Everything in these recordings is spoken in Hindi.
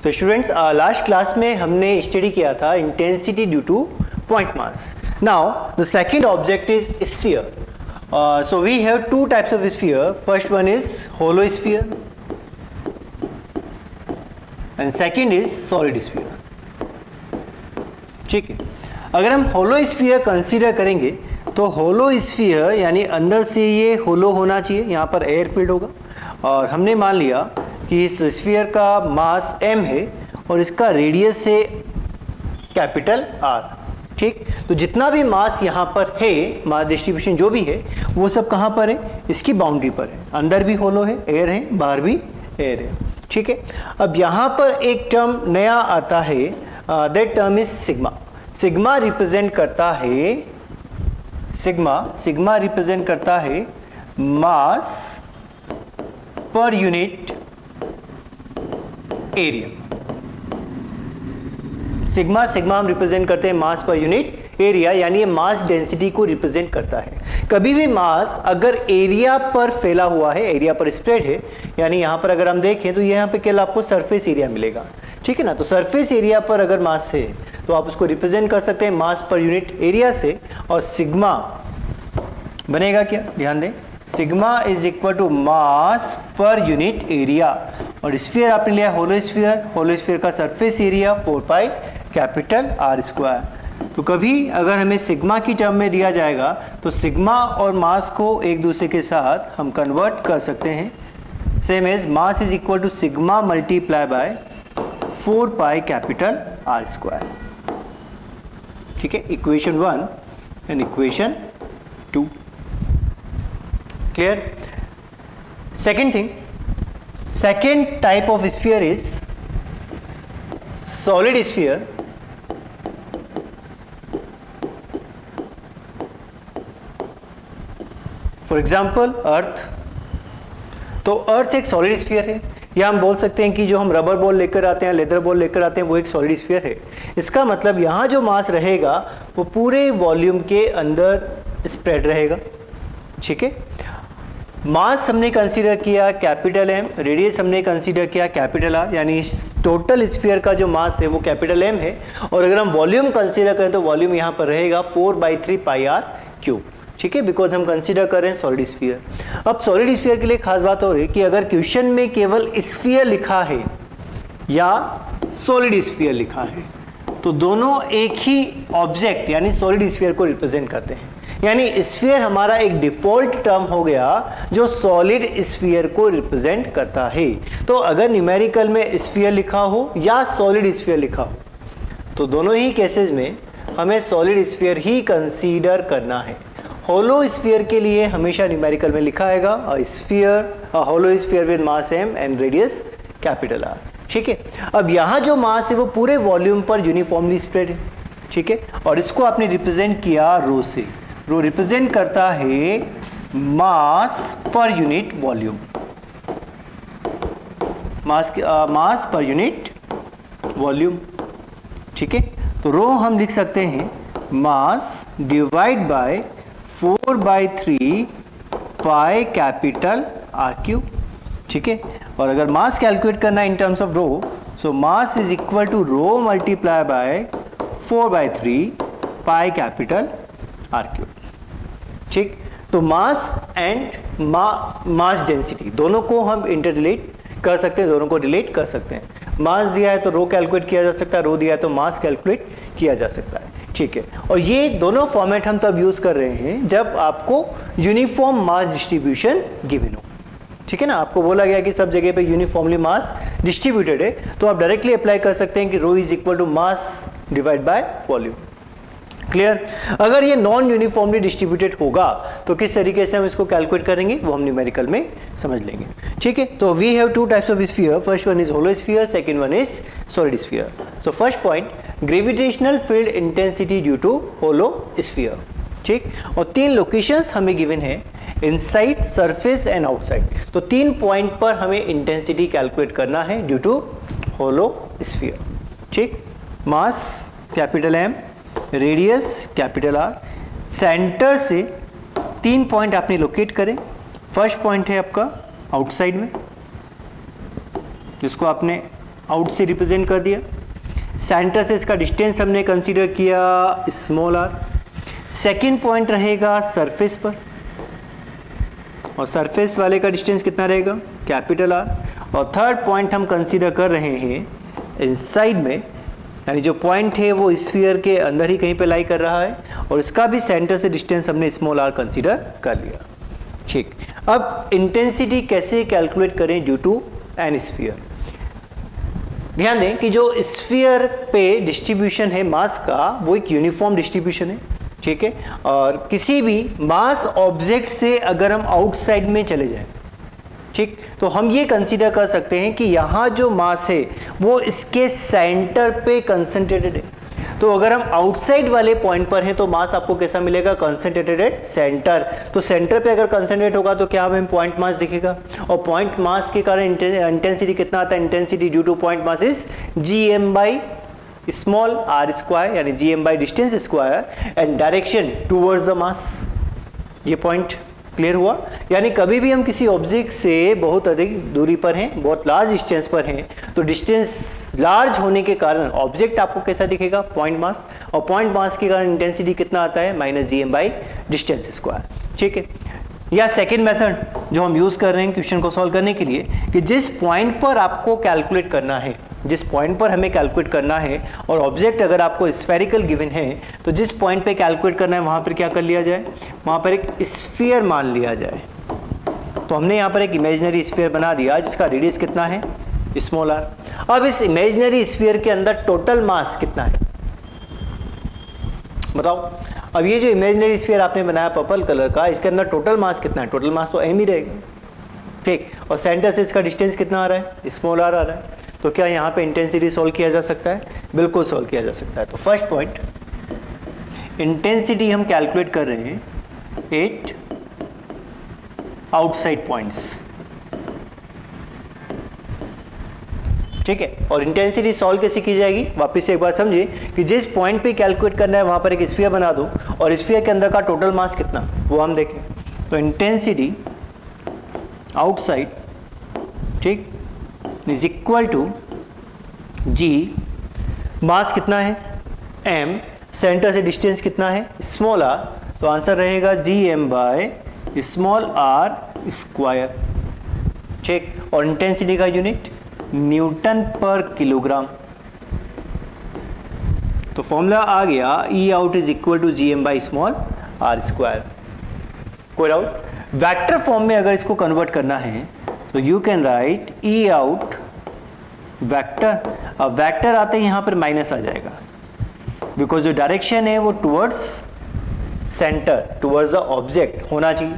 तो स्टूडेंट्स लास्ट क्लास में हमने स्टडी किया था intensity due to point mass. Now the second object is sphere. So we have two types of sphere. First one is hollow sphere and second is solid sphere. ठीक है. अगर हम होलो स्फीयर कंसीडर करेंगे तो होलो स्फीयर यानी अंदर से ये होलो होना चाहिए, यहाँ पर एयर फील्ड होगा और हमने मान लिया कि इस स्फीयर का मास m है और इसका रेडियस है कैपिटल R. ठीक, तो जितना भी मास यहाँ पर है, मास डिस्ट्रीब्यूशन जो भी है वो सब कहाँ पर है, इसकी बाउंड्री पर है. अंदर भी होलो है, एयर है, बाहर भी एयर है. ठीक है. अब यहाँ पर एक टर्म नया आता है, that term is sigma. Sigma represent करता है सिग्मा रिप्रेजेंट करता है मास पर यूनिट एरिया. सिग्मा हम रिप्रेजेंट करते हैं मास पर यूनिट एरिया, यानी ये मास डेंसिटी को रिप्रेजेंट करता है. कभी भी मास अगर एरिया पर फैला हुआ है, एरिया पर स्प्रेड है, यानी यहाँ पर अगर हम देखें तो यहाँ पे केवल आपको सरफेस एरिया मिलेगा. ठीक है ना. तो सरफेस एरिया पर अगर मास है तो आप उसको रिप्रेजेंट कर सकते हैं मास पर यूनिट एरिया से. और सिग्मा बनेगा क्या, ध्यान दें, sigma is equal to mass पर यूनिट एरिया. और स्फीयर आपने लिया होलो स्फीयर का surface area 4 pi capital R square. तो कभी अगर हमें सिग्मा की टर्म में दिया जाएगा तो सिग्मा और मास को एक दूसरे के साथ हम कन्वर्ट कर सकते हैं. Same as mass is equal to sigma multiply by 4 pi capital R square. ठीक है. Equation 1 and equation 2 clear. Second thing, second type of sphere is solid sphere. For example earth. तो अर्थ एक सॉलिड स्फीयर है, या हम बोल सकते हैं कि जो हम रबर बॉल लेकर आते हैं, लेदर बॉल लेकर आते हैं, वो एक सॉलिड स्फीयर है. इसका मतलब यहाँ जो मास रहेगा वो पूरे वॉल्यूम के अंदर स्प्रेड रहेगा. ठीक है. मास हमने कंसीडर किया कैपिटल M, रेडियस हमने कंसीडर किया कैपिटल R, यानी टोटल स्फीयर का जो मास है वो कैपिटल M है. और अगर हम वॉल्यूम कंसीडर करें तो वॉल्यूम यहाँ पर रहेगा 4/3 पाई R क्यूब. ठीक है, बिकॉज हम कंसीडर कर रहे हैं सॉलिड स्फीयर. अब सॉलिड स्फीयर के लिए खास बात हो रही है कि अगर क्वेश्चन में केवल स्फीयर लिखा है या सॉलिड स्फीयर लिखा है तो दोनों एक ही ऑब्जेक्ट यानी सॉलिड स्फीयर को रिप्रेजेंट करते हैं. यानी स्फीयर हमारा एक डिफॉल्ट टर्म हो गया जो सॉलिड स्फीयर को रिप्रेजेंट करता है. तो अगर न्यूमेरिकल में स्फीयर लिखा हो या सॉलिड स्फीयर लिखा हो तो दोनों ही केसेस में हमें सॉलिड स्फीयर ही कंसीडर करना है. होलो स्फीयर के लिए हमेशा न्यूमेरिकल में लिखा आएगा hollow sphere with mass m and radius capital R. ठीक है. अब यहाँ जो मास है वो पूरे वॉल्यूम पर यूनिफॉर्मली स्प्रेड है. ठीक है. और इसको आपने रिप्रेजेंट किया रो से. रो रिप्रेजेंट करता है मास पर यूनिट वॉल्यूम, मास पर यूनिट वॉल्यूम. ठीक है. तो रो हम लिख सकते हैं mass divide by 4/3 pi capital R cube. ठीक है. और अगर मास कैलकुलेट करना है in terms of rho, so mass is equal to rho multiply by 4/3 pi capital R cube. ठीक. तो मास एंड मास डेंसिटी दोनों को हम इंटर रिलेट कर सकते हैं, दोनों को रिलेट कर सकते हैं. मास दिया है तो रो कैलकुलेट किया जा सकता है, रो दिया है तो मास कैलकुलेट किया जा सकता है. ठीक है. और ये दोनों फॉर्मेट हम तब यूज कर रहे हैं जब आपको यूनिफॉर्म मास डिस्ट्रीब्यूशन गिवन हो. ठीक है ना. आपको बोला गया कि सब जगह पे यूनिफॉर्मली मास डिस्ट्रीब्यूटेड है तो आप डायरेक्टली अप्लाई कर सकते हैं कि rho is equal to mass divide by volume. Clear. अगर ये नॉन यूनिफॉर्मली डिस्ट्रीब्यूटेड होगा तो किस तरीके से हम इसको कैलकुलेट करेंगे वो हम न्यूमेरिकल में समझ लेंगे. ठीक है. तो we have two types of sphere. First one is hollow sphere, second one is solid sphere. So first point, gravitational field intensity due to hollow sphere. ठीक. और 3 लोकेशंस हमें गिवन है, इनसाइड, सरफेस एंड आउटसाइड. तो 3 पॉइंट पर हमें इंटेंसिटी कैलकुलेट करना है ड्यू टू होलो स्फीयर. ठीक. Mass capital M, radius capital R. Centre से 3 पॉइंट आपने लोकेट करें. फर्स्ट पॉइंट है आपका आउटसाइड में, जिसको आपने आउट से रिप्रेजेंट कर दिया। सेंटर से इसका डिस्टेंस हमने कंसीडर किया स्मॉल आर। सेकेंड पॉइंट रहेगा सरफेस पर, और सरफेस वाले का डिस्टेंस कितना रहेगा कैपिटल आर। और थर्ड पॉइंट हम कंसीडर कर रहे हैं इनसाइड में, यानी जो पॉइंट है वो स्फीयर के अंदर ही कहीं पे लाई कर रहा है, और इसका भी सेंटर से डिस्टेंस हमने स्मॉल आर कंसीडर कर लिया। ठीक, अब इंटेंसिटी कैसे कैलकुलेट करें ड्यू टू एन स्फीयर। ध्यान दें कि जो स्फीयर पे डिस्ट्रीब्यूशन है मास का वो एक यूनिफॉर्म डिस्ट्रीब्यूशन है, ठीक है। और किसी भी मास ऑब्जेक्ट से अगर हम आउटसाइड में चले जाएं, ठीक, तो हम ये कंसीडर कर सकते हैं कि यहाँ जो मास है वो इसके सेंटर पे कंसंट्रेटेड है। तो अगर हम आउटसाइड वाले पॉइंट पर हैं तो मास आपको कैसा मिलेगा कंसंट्रेटेड एट सेंटर। तो सेंटर पे अगर कंसंट्रेट होगा तो क्या हमें पॉइंट मास दिखेगा, और पॉइंट मास के कारण इंटेंसिटी कितना आता है, intensity due to point mass is GM by small r square, यानी GM by distance square and direction towards the mass. ये पॉइंट क्लियर हुआ। यानी कभी भी हम किसी ऑब्जेक्ट से बहुत अधिक दूरी पर हैं, बहुत लार्ज डिस्टेंस पर हैं, तो डिस्टेंस लार्ज होने के कारण ऑब्जेक्ट आपको कैसा दिखेगा पॉइंट मास, और पॉइंट मास के कारण इंटेंसिटी कितना आता है -GM बाई डिस्टेंस स्क्वायर, ठीक है। या सेकेंड मेथड जो हम यूज कर रहे हैं क्वेश्चन को सॉल्व करने के लिए, कि जिस पॉइंट पर आपको कैलकुलेट करना है, जिस पॉइंट पर हमें कैलकुलेट करना है, और ऑब्जेक्ट अगर आपको स्फेरिकल गिवन है, तो जिस पॉइंट पे कैलकुलेट करना है वहाँ पर क्या कर लिया जाए, वहाँ पर एक स्फीयर मान लिया जाए। तो हमने यहाँ पर एक इमेजिनरी स्फीयर बना दिया जिसका रेडियस कितना है स्मॉल आर। अब इस इमेजिनरी स्फीयर के अंदर टोटल मास कितना है बताओ। अब ये जो इमेजिनरी स्फीयर आपने बनाया पर्पल कलर का, इसके अंदर टोटल मास कितना है, टोटल मास तो m ही रहेगा, ठीक। और सेंटर से इसका डिस्टेंस कितना आ रहा है स्मॉल आर आ रहा है। तो क्या यहाँ पे इंटेंसिटी सॉल्व किया जा सकता है, बिल्कुल सॉल्व किया जा सकता है। तो फर्स्ट पॉइंट इंटेंसिटी हम कैलकुलेट कर रहे हैं 8 आउटसाइड पॉइंट्स, ठीक है। और इंटेंसिटी सॉल्व कैसे की जाएगी, वापस से एक बार समझिए कि जिस पॉइंट पे कैलकुलेट करना है वहां पर एक स्फीयर बना दो, और स्फीयर के अंदर का टोटल मास कितना वो हम देखें। तो इंटेंसिटी आउटसाइड, ठीक, is equal to G, mass कितना है m, सेंटर से डिस्टेंस कितना है स्मॉल r, तो आंसर रहेगा GM by small r square, ठीक। और इंटेंसिटी का यूनिट न्यूटन पर किलोग्राम। तो फॉर्मूला आ गया E out is equal to GM by small r square. कोई डाउट। वेक्टर फॉर्म में अगर इसको कन्वर्ट करना है तो you can write E out vector. अब वेक्टर आते ही यहां पर माइनस आ जाएगा, बिकॉज जो डायरेक्शन है वो towards centre, towards the object होना चाहिए।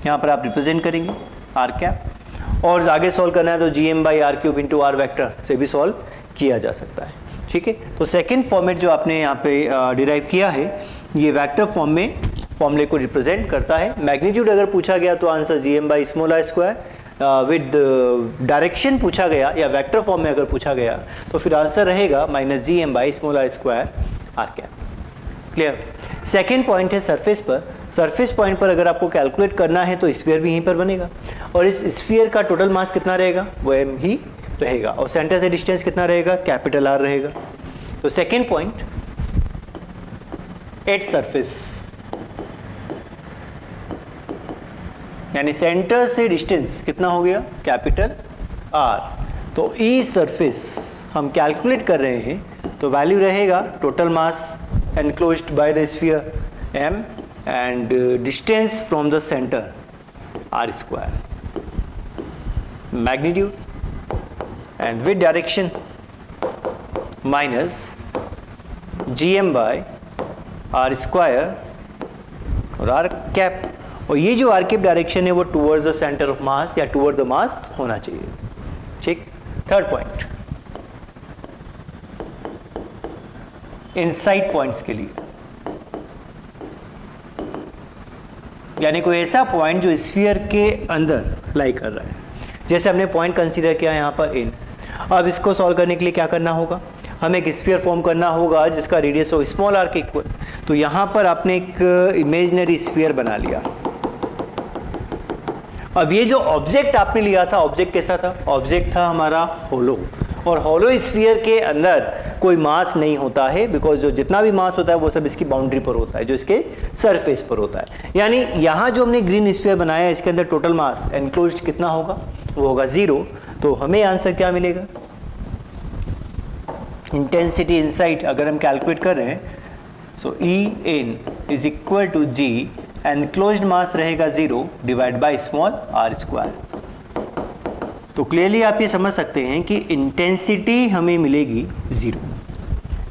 यहां पर आप रिप्रेजेंट करेंगे आर कैप, और आगे सॉल्व करना है तो GM by r cube into r vector से भी सॉल्व किया जा सकता है, ठीक है। तो सेकेंड फॉर्मेट जो आपने यहाँ पे डिराइव किया है ये वेक्टर फॉर्म में फॉर्मूले को रिप्रेजेंट करता है। मैग्नीट्यूड अगर पूछा गया तो answer GM by small r square, with direction पूछा गया या वेक्टर फॉर्म में अगर पूछा गया तो फिर आंसर रहेगा -GM by small r square r cap. Clear. Second point है सरफेस पर। सरफेस पॉइंट पर अगर आपको कैलकुलेट करना है तो स्फीयर भी यहीं पर बनेगा, और इस स्फीयर का टोटल मास कितना रहेगा वो m ही रहेगा, और सेंटर से डिस्टेंस कितना रहेगा कैपिटल R रहेगा। तो सेकेंड पॉइंट एट सरफेस, यानी सेंटर से डिस्टेंस कितना हो गया कैपिटल R। तो E सरफेस हम कैलकुलेट कर रहे हैं तो वैल्यू रहेगा total mass enclosed by the sphere m and distance from the center r square, magnitude and with direction minus GM by r square और r cap। और ये जो r cap डायरेक्शन है वो towards the center of mass या toward the mass होना चाहिए, ठीक। थर्ड पॉइंट इनसाइड पॉइंट्स के लिए, यानी कोई ऐसा पॉइंट जो स्फीयर के अंदर लाई कर रहा है, जैसे हमने पॉइंट कंसीडर किया यहाँ पर इन। अब इसको सॉल्व करने के लिए क्या करना होगा, हमें एक स्फीयर फॉर्म करना होगा जिसका रेडियस हो स्मॉल आर के इक्वल। तो यहाँ पर आपने एक इमेजिनरी स्फीयर बना लिया। अब ये जो ऑब्जेक्ट आपने लिया था, ऑब्जेक्ट कैसा था, ऑब्जेक्ट था हमारा होलो, और हॉलो स्फीयर के अंदर कोई मास नहीं होता है, बिकॉज जो जितना भी मास होता है वो सब इसकी बाउंड्री पर होता है, जो इसके सरफेस पर होता है। यानी यहाँ जो हमने ग्रीन स्फीयर बनाया है इसके अंदर टोटल मास एनक्लोज्ड कितना होगा, वो होगा 0। तो हमें आंसर क्या मिलेगा, इंटेंसिटी इनसाइड अगर हम कैलकुलेट कर रहे हैं, so E in is equal to G, enclosed mass रहेगा 0 divide by small r square. तो क्लियरली आप ये समझ सकते हैं कि इंटेंसिटी हमें मिलेगी 0।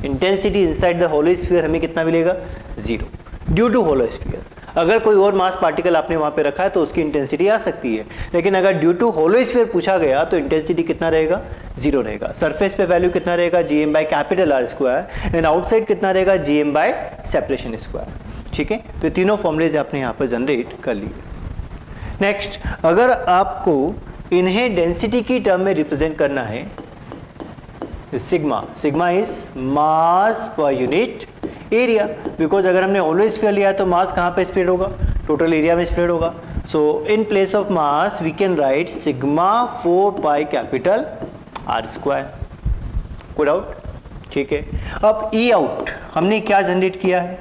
Intensity inside the hollow sphere हमें कितना मिलेगा, 0 ड्यू टू होलो स्फीयर। अगर कोई और मास पार्टिकल आपने वहाँ पे रखा है तो उसकी इंटेंसिटी आ सकती है, लेकिन अगर ड्यू टू होलो स्फीयर पूछा गया तो इंटेंसिटी कितना रहेगा, 0 रहेगा। सरफेस पे वैल्यू कितना रहेगा, GM by capital are square, and outside कितना रहेगा, जीएम बाई सेपरेशन स्क्वायर। ठीक है, तो तीनों फॉर्मूलेज आपने यहाँ पर जनरेट कर लिए। नेक्स्ट, अगर आपको इन्हें डेंसिटी की टर्म में रिप्रेजेंट करना है, सिग्मा इज मास पर यूनिट एरिया, बिकॉज अगर हमने होलो स्फीयर लिया है तो मास कहाँ पे स्प्रेड होगा, टोटल एरिया में स्प्रेड होगा। So in place of mass we can write sigma 4 pi capital are square. Good out. ठीक है, अब ई आउट हमने क्या जनरेट किया है,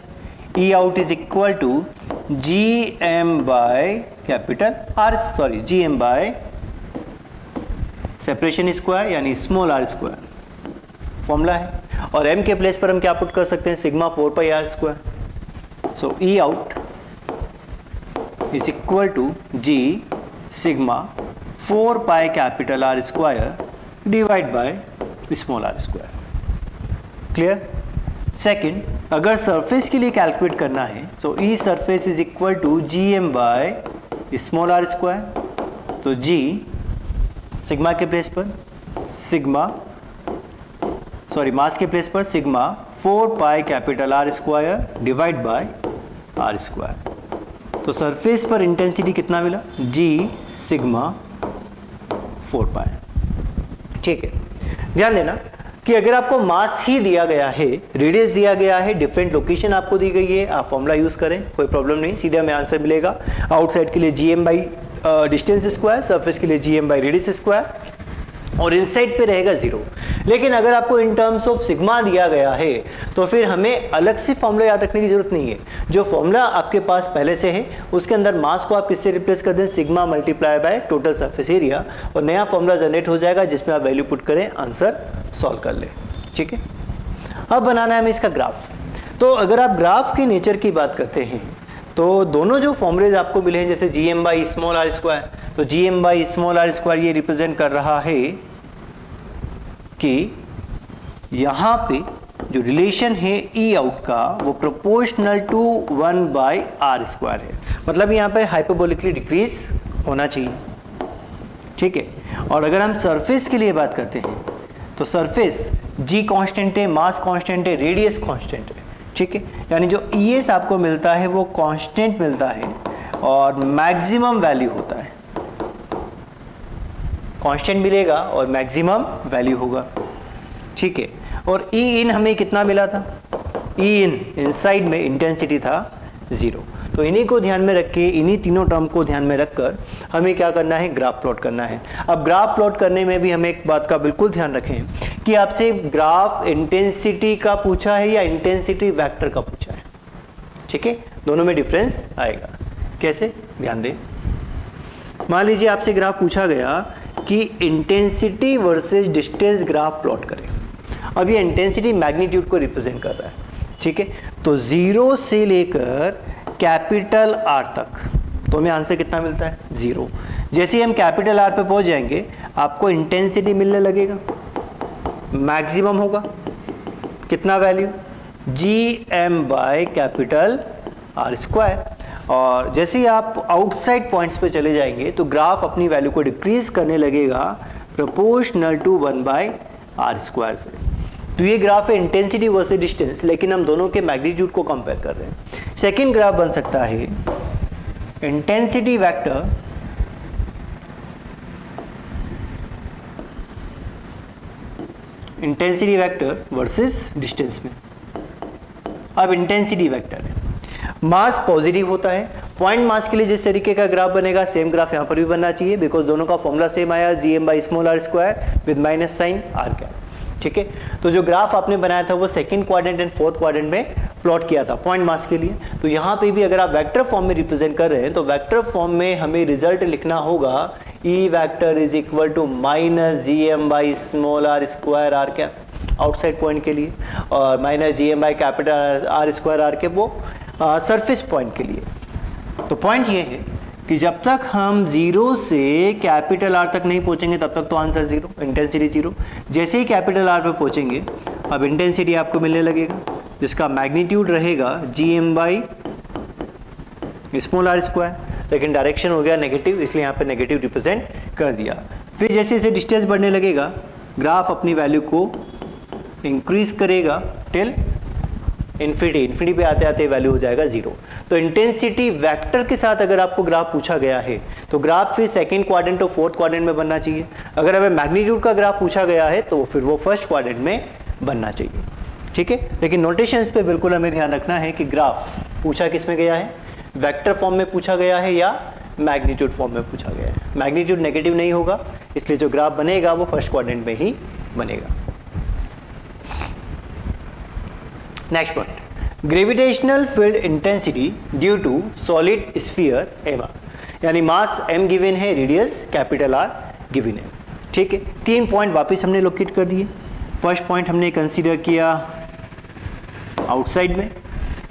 E out is equal to G M by capital R, sorry G M by separation square यानी स्मॉल आर स्क्वायर फॉर्मूला है, और m के प्लेस पर हम क्या पुट कर सकते हैं, sigma 4 pi r square. So E out is equal to G sigma 4 pi capital are square divide by small r square. Clear. Second, अगर सरफेस के लिए कैलकुलेट करना है तो E surface is equal to G M by small r square. तो जी सिग्मा के प्लेस पर सिग्मा, सॉरी मास के प्लेस पर sigma 4 pi capital are square divide by r square. तो सरफेस पर इंटेंसिटी कितना मिला, जी सिग्मा 4 पाई। ठीक है, ध्यान देना कि अगर आपको मास ही दिया गया है, रेडियस दिया गया है, डिफरेंट लोकेशन आपको दी गई है, आप फॉर्मूला यूज करें, कोई प्रॉब्लम नहीं, सीधे हमें आंसर मिलेगा। आउटसाइड के लिए G M by distance square, surface के लिए G M by radius square, और इनसाइड पे रहेगा 0। लेकिन अगर आपको इन टर्म्स ऑफ सिग्मा दिया गया है तो फिर हमें अलग से फॉर्मूला याद रखने की जरूरत नहीं है। जो फॉर्मूला आपके पास पहले से है उसके अंदर मास को आप किससे रिप्लेस कर दें, sigma multiply by total surface area, और नया फॉर्मूला जनरेट हो जाएगा जिसमें आप वैल्यू पुट करें, आंसर सॉल्व कर लें। ठीक है, अब बनाना है हमें इसका ग्राफ। तो अगर आप ग्राफ के नेचर की बात करते हैं तो दोनों जो फॉर्मूलेज आपको मिले हैं, जैसे G M by small r square, तो G M by small r square ये रिप्रेजेंट कर रहा है कि यहाँ पे जो रिलेशन है ई आउट का वो proportional to 1 by are square है, मतलब यहाँ पर हाइपरबोलिकली डिक्रीज होना चाहिए। ठीक है, और अगर हम सरफेस के लिए बात करते हैं तो सरफेस जी कांस्टेंट है, मास कांस्टेंट है, रेडियस कांस्टेंट है। ठीक है, यानी जो ई एस आपको मिलता है वो कांस्टेंट मिलता है और मैक्सिमम वैल्यू होता है, कांस्टेंट मिलेगा और मैक्सिमम वैल्यू होगा। ठीक है, और ई इन हमें कितना मिला था, ई इन इनसाइड में इंटेंसिटी था 0। तो इन्हीं को ध्यान में रख के, इन्हीं तीनों टर्म को ध्यान में रखकर हमें क्या करना है, ग्राफ प्लॉट करना है। अब ग्राफ प्लॉट करने में भी हमें एक बात का बिल्कुल ध्यान रखें कि आपसे ग्राफ इंटेंसिटी का पूछा है या इंटेंसिटी वेक्टर का पूछा है। ठीक है, दोनों में डिफरेंस आएगा। कैसे, ध्यान दें। मान लीजिए आपसे ग्राफ पूछा गया कि intensity versus distance graph plot करें। अब ये इंटेंसिटी मैग्नीट्यूड को रिप्रेजेंट कर रहा है। ठीक है, तो 0 से लेकर कैपिटल आर तक, तो हमें आंसर कितना मिलता है, 0। जैसे ही हम कैपिटल आर पे पहुंच जाएंगे आपको इंटेंसिटी मिलने लगेगा, मैक्सिमम होगा कितना value, G M by capital are square. और जैसे ही आप आउटसाइड पॉइंट्स पे चले जाएंगे तो ग्राफ अपनी वैल्यू को डिक्रीज करने लगेगा proportional to 1 by r square से। तो ये ग्राफ है इंटेंसिटी वर्सेस डिस्टेंस, लेकिन हम दोनों के मैग्नीट्यूड को कंपेयर कर रहे हैं। सेकंड ग्राफ बन सकता है इंटेंसिटी वेक्टर वर्सेस डिस्टेंस में। अब इंटेंसिटी वेक्टर है, मास पॉजिटिव होता है, पॉइंट मास के लिए जिस तरीके का ग्राफ बनेगा सेम ग्राफ यहाँ पर भी बनना चाहिए, बिकॉज दोनों का फॉर्मूला सेम आया, gm/r² with minus sign r cap. ठीक है, तो जो ग्राफ आपने बनाया था वो second quadrant and fourth quadrant में प्लॉट किया था पॉइंट मास के लिए। तो यहाँ पे भी अगर आप वेक्टर फॉर्म में रिप्रेजेंट कर रहे हैं तो वेक्टर फॉर्म में हमें रिजल्ट लिखना होगा E vector is equal to minus gm/r² r cap outside point के लिए, और माइनस gm/कैपिटल R² r कैप वो सरफेस पॉइंट के लिए। तो पॉइंट ये है कि जब तक हम जीरो से कैपिटल आर तक नहीं पहुंचेंगे तब तक तो आंसर जीरो, इंटेंसिटी जीरो। जैसे ही कैपिटल आर पे पहुंचेंगे अब इंटेंसिटी आपको मिलने लगेगा, जिसका मैग्नीट्यूड रहेगा gm/r², लेकिन डायरेक्शन हो गया नेगेटिव, इसलिए यहाँ पे नेगेटिव रिप्रेजेंट कर दिया। फिर जैसे जैसे डिस्टेंस बढ़ने लगेगा ग्राफ अपनी वैल्यू को इंक्रीज करेगा टिल इन्फिनिटी पे आते आते वैल्यू हो जाएगा जीरो। तो इंटेंसिटी वेक्टर के साथ अगर आपको ग्राफ पूछा गया है तो ग्राफ फिर सेकंड क्वाड्रेंट और फोर्थ क्वाड्रेंट में बनना चाहिए। अगर हमें मैग्नीट्यूड का ग्राफ पूछा गया है तो फिर वो फर्स्ट क्वाड्रेंट में बनना चाहिए। ठीक है, लेकिन नोटेशंस पे बिल्कुल हमें ध्यान रखना है कि ग्राफ पूछा किस में गया है, वेक्टर फॉर्म में पूछा गया है या मैग्नीट्यूड फॉर्म में पूछा गया है। मैग्नीट्यूड नेगेटिव नहीं होगा, इसलिए जो ग्राफ बनेगा वो फर्स्ट क्वाड्रेंट में ही बनेगा। Next point, gravitational field intensity due to solid sphere m, यानी मास m गिवन है, रेडियस कैपिटल R गिवन है। ठीक है, 3 पॉइंट वापस हमने लोकेट कर दिए। फर्स्ट पॉइंट हमने कंसीडर किया आउटसाइड में,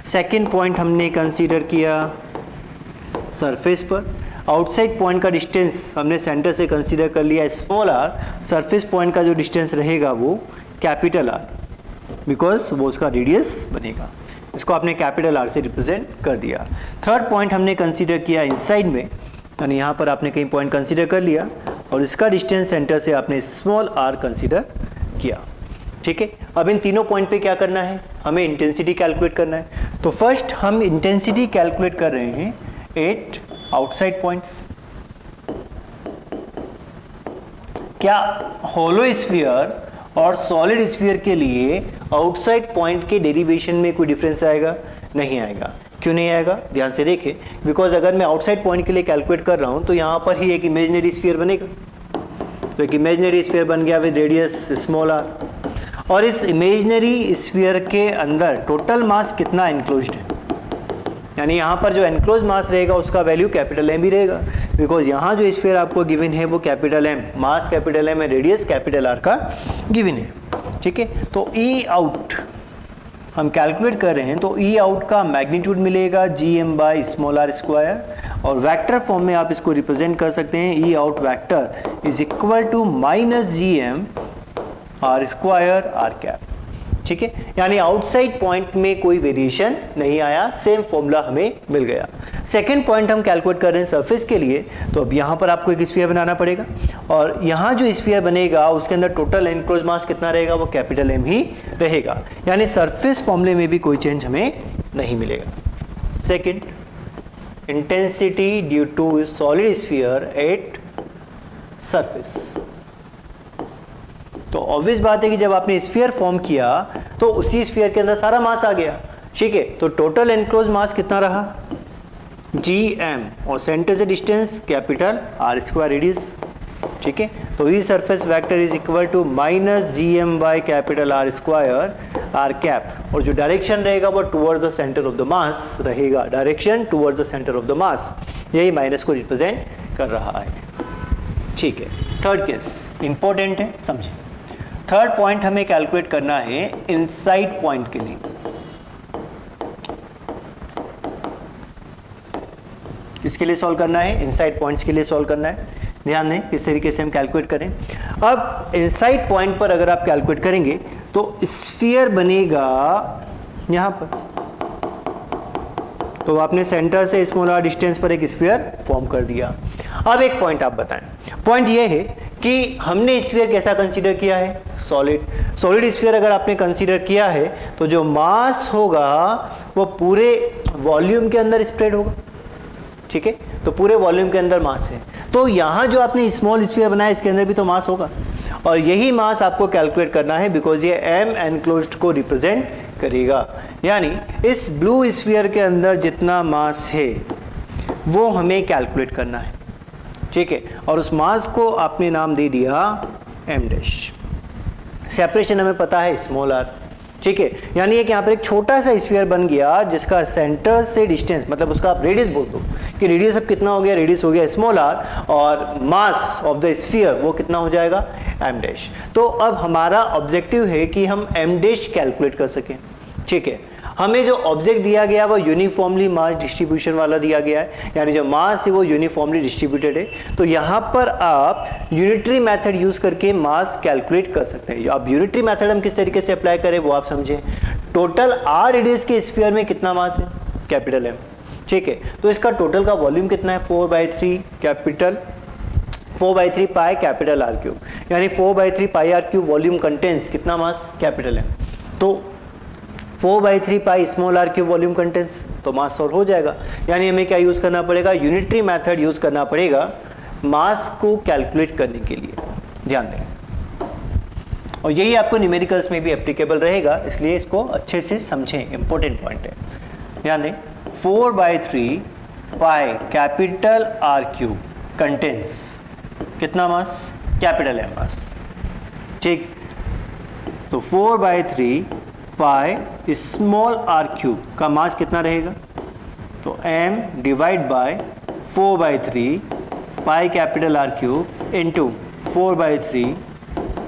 सेकंड पॉइंट हमने कंसीडर किया सरफेस पर। आउटसाइड पॉइंट का डिस्टेंस हमने सेंटर से कंसीडर कर लिया स्मॉल r, सरफेस पॉइंट का जो डिस्टेंस रहेगा वो कैपिटल R, बिकॉज वो उसका रेडियस बनेगा। इसको आपने कैपिटल R से रिप्रेजेंट कर दिया। थर्ड पॉइंट हमने कंसीडर किया इनसाइड में, यानी यहाँ पर आपने कहीं पॉइंट कंसीडर कर लिया और इसका डिस्टेंस सेंटर से आपने स्मॉल r कंसीडर किया। ठीक है, अब इन तीनों पॉइंट पे क्या करना है, हमें इंटेंसिटी कैलकुलेट करना है। तो फर्स्ट हम इंटेंसिटी कैलकुलेट कर रहे हैं एट आउटसाइड पॉइंट्स। क्या होलो स्फीयर और सॉलिड स्फीयर के लिए आउटसाइड पॉइंट के डेरिवेशन में कोई डिफरेंस आएगा? नहीं आएगा। क्यों नहीं आएगा, ध्यान से देखें, बिकॉज अगर मैं आउटसाइड पॉइंट के लिए कैलकुलेट कर रहा हूं तो यहां पर ही एक इमेजिनरी स्फीयर बनेगा। तो एक इमेजिनरी स्फीयर बन गया विद रेडियस स्मॉल r, और इस इमेजिनरी स्फीयर के अंदर टोटल मास कितना एनक्लोज्ड है, यानी यहाँ पर जो एनक्लोज मास रहेगा उसका वैल्यू कैपिटल M ही रहेगा, बिकॉज यहाँ जो स्फीयर आपको गिवन है वो कैपिटल M, मास कैपिटल M है, रेडियस कैपिटल R का गिवन है। ठीक है, तो E आउट हम कैलकुलेट कर रहे हैं, तो E आउट का मैग्नीट्यूड मिलेगा gm/r², और वेक्टर फॉर्म में आप इसको रिप्रेजेंट कर सकते हैं E out vector is equal to minus gm/r² r cap. ठीक है, यानी आउटसाइड पॉइंट में कोई वेरिएशन नहीं आया, सेम फॉर्मूला हमें मिल गया। सेकंड पॉइंट हम कैलकुलेट कर रहे हैं सरफेस के लिए, तो अब यहाँ पर आपको एक स्फीयर बनाना पड़ेगा, और यहाँ जो स्फीयर बनेगा उसके अंदर टोटल एनक्लोज मास कितना रहेगा, वो कैपिटल M ही रहेगा, यानी सरफेस फॉर्मूले में भी कोई चेंज हमें नहीं मिलेगा। Second, intensity due to solid sphere at surface. तो ऑब्वियस बात है कि जब आपने स्फीयर फॉर्म किया तो उसी स्फीयर के अंदर सारा मास आ गया। ठीक है, तो टोटल एनक्लोज मास कितना रहा gm, और सेंटर से डिस्टेंस कैपिटल R² रेडियस। ठीक है, तो E surface vector is equal to minus gm/कैपिटल R² r कैप, और जो डायरेक्शन रहेगा वो towards the centre of the mass रहेगा, direction towards the centre of the mass, यही माइनस को रिप्रेजेंट कर रहा है। ठीक है, थर्ड केस इंपॉर्टेंट है, समझिए। थर्ड पॉइंट हमें कैलकुलेट करना है इनसाइड पॉइंट के लिए। किसके लिए सॉल्व करना है, इनसाइड पॉइंट्स के लिए सॉल्व करना है। ध्यान दें किस तरीके से हम कैलकुलेट करें। अब इनसाइड पॉइंट पर अगर आप कैलकुलेट करेंगे तो स्फीयर बनेगा यहां पर, तो आपने सेंटर से स्मॉल r डिस्टेंस पर एक स्फीयर फॉर्म कर दिया। अब एक पॉइंट आप बताएं, पॉइंट ये है कि हमने स्फीयर कैसा कंसीडर किया है, सॉलिड स्फीयर अगर आपने कंसीडर किया है तो जो मास होगा वो पूरे वॉल्यूम के अंदर स्प्रेड होगा। ठीक है, तो पूरे वॉल्यूम के अंदर मास है, तो यहाँ जो आपने स्मॉल स्फीयर बनाया इसके अंदर भी तो मास होगा, और यही मास आपको कैलकुलेट करना है, बिकॉज ये M एनक्लोज्ड को रिप्रेजेंट करेगा। यानी इस ब्लू स्फीयर के अंदर जितना मास है वो हमें कैलकुलेट करना है, ठीक है। और उस मास को आपने नाम दे दिया m डैश। सेपरेशन हमें पता है स्मॉल r, ठीक है। यानी कि यहाँ पर एक छोटा सा स्फीयर बन गया जिसका सेंटर से डिस्टेंस, मतलब उसका आप रेडियस बोल दो कि रेडियस अब कितना हो गया, रेडियस हो गया स्मॉल r और मास ऑफ द स्फीयर वो कितना हो जाएगा m डैश। तो अब हमारा ऑब्जेक्टिव है कि हम m डैश कैलकुलेट कर सकें, ठीक है। हमें जो ऑब्जेक्ट दिया गया वो यूनिफॉर्मली मास डिस्ट्रीब्यूशन वाला दिया गया है, यानी जो मास है वो यूनिफॉर्मली डिस्ट्रीब्यूटेड है। तो यहाँ पर आप यूनिटरी मेथड यूज करके मास कैलकुलेट कर सकते हैं। अब यूनिटरी मेथड हम किस तरीके से अप्लाई करें वो आप समझें। टोटल r रेडियस के स्फीयर में कितना मास है, कैपिटल M, ठीक है। तो इसका टोटल का वॉल्यूम कितना है, 4/3 capital 4/3 pi capital R cube, यानी 4/3 पाई R क्यूब वॉल्यूम कंटेंस कितना मास, कैपिटल M। तो 4/3 pi small r cube volume contains, तो मास सॉल्व हो जाएगा। यानी हमें क्या यूज़ करना पड़ेगा, यूनिटरी मेथड यूज़ करना पड़ेगा मास को कैलकुलेट करने के लिए, ध्यान दें। और यही आपको न्यूमेरिकल्स में भी एप्लीकेबल रहेगा, इसलिए इसको अच्छे से समझें, इंपॉर्टेंट पॉइंट है, ध्यान दें। 4/3 pi capital R cube contains कितना मास, कैपिटल M मास, ठीक। तो 4/3 पाई स्मॉल r क्यूब का मास कितना रहेगा, तो m divide by 4/3 pi capital R cube into 4/3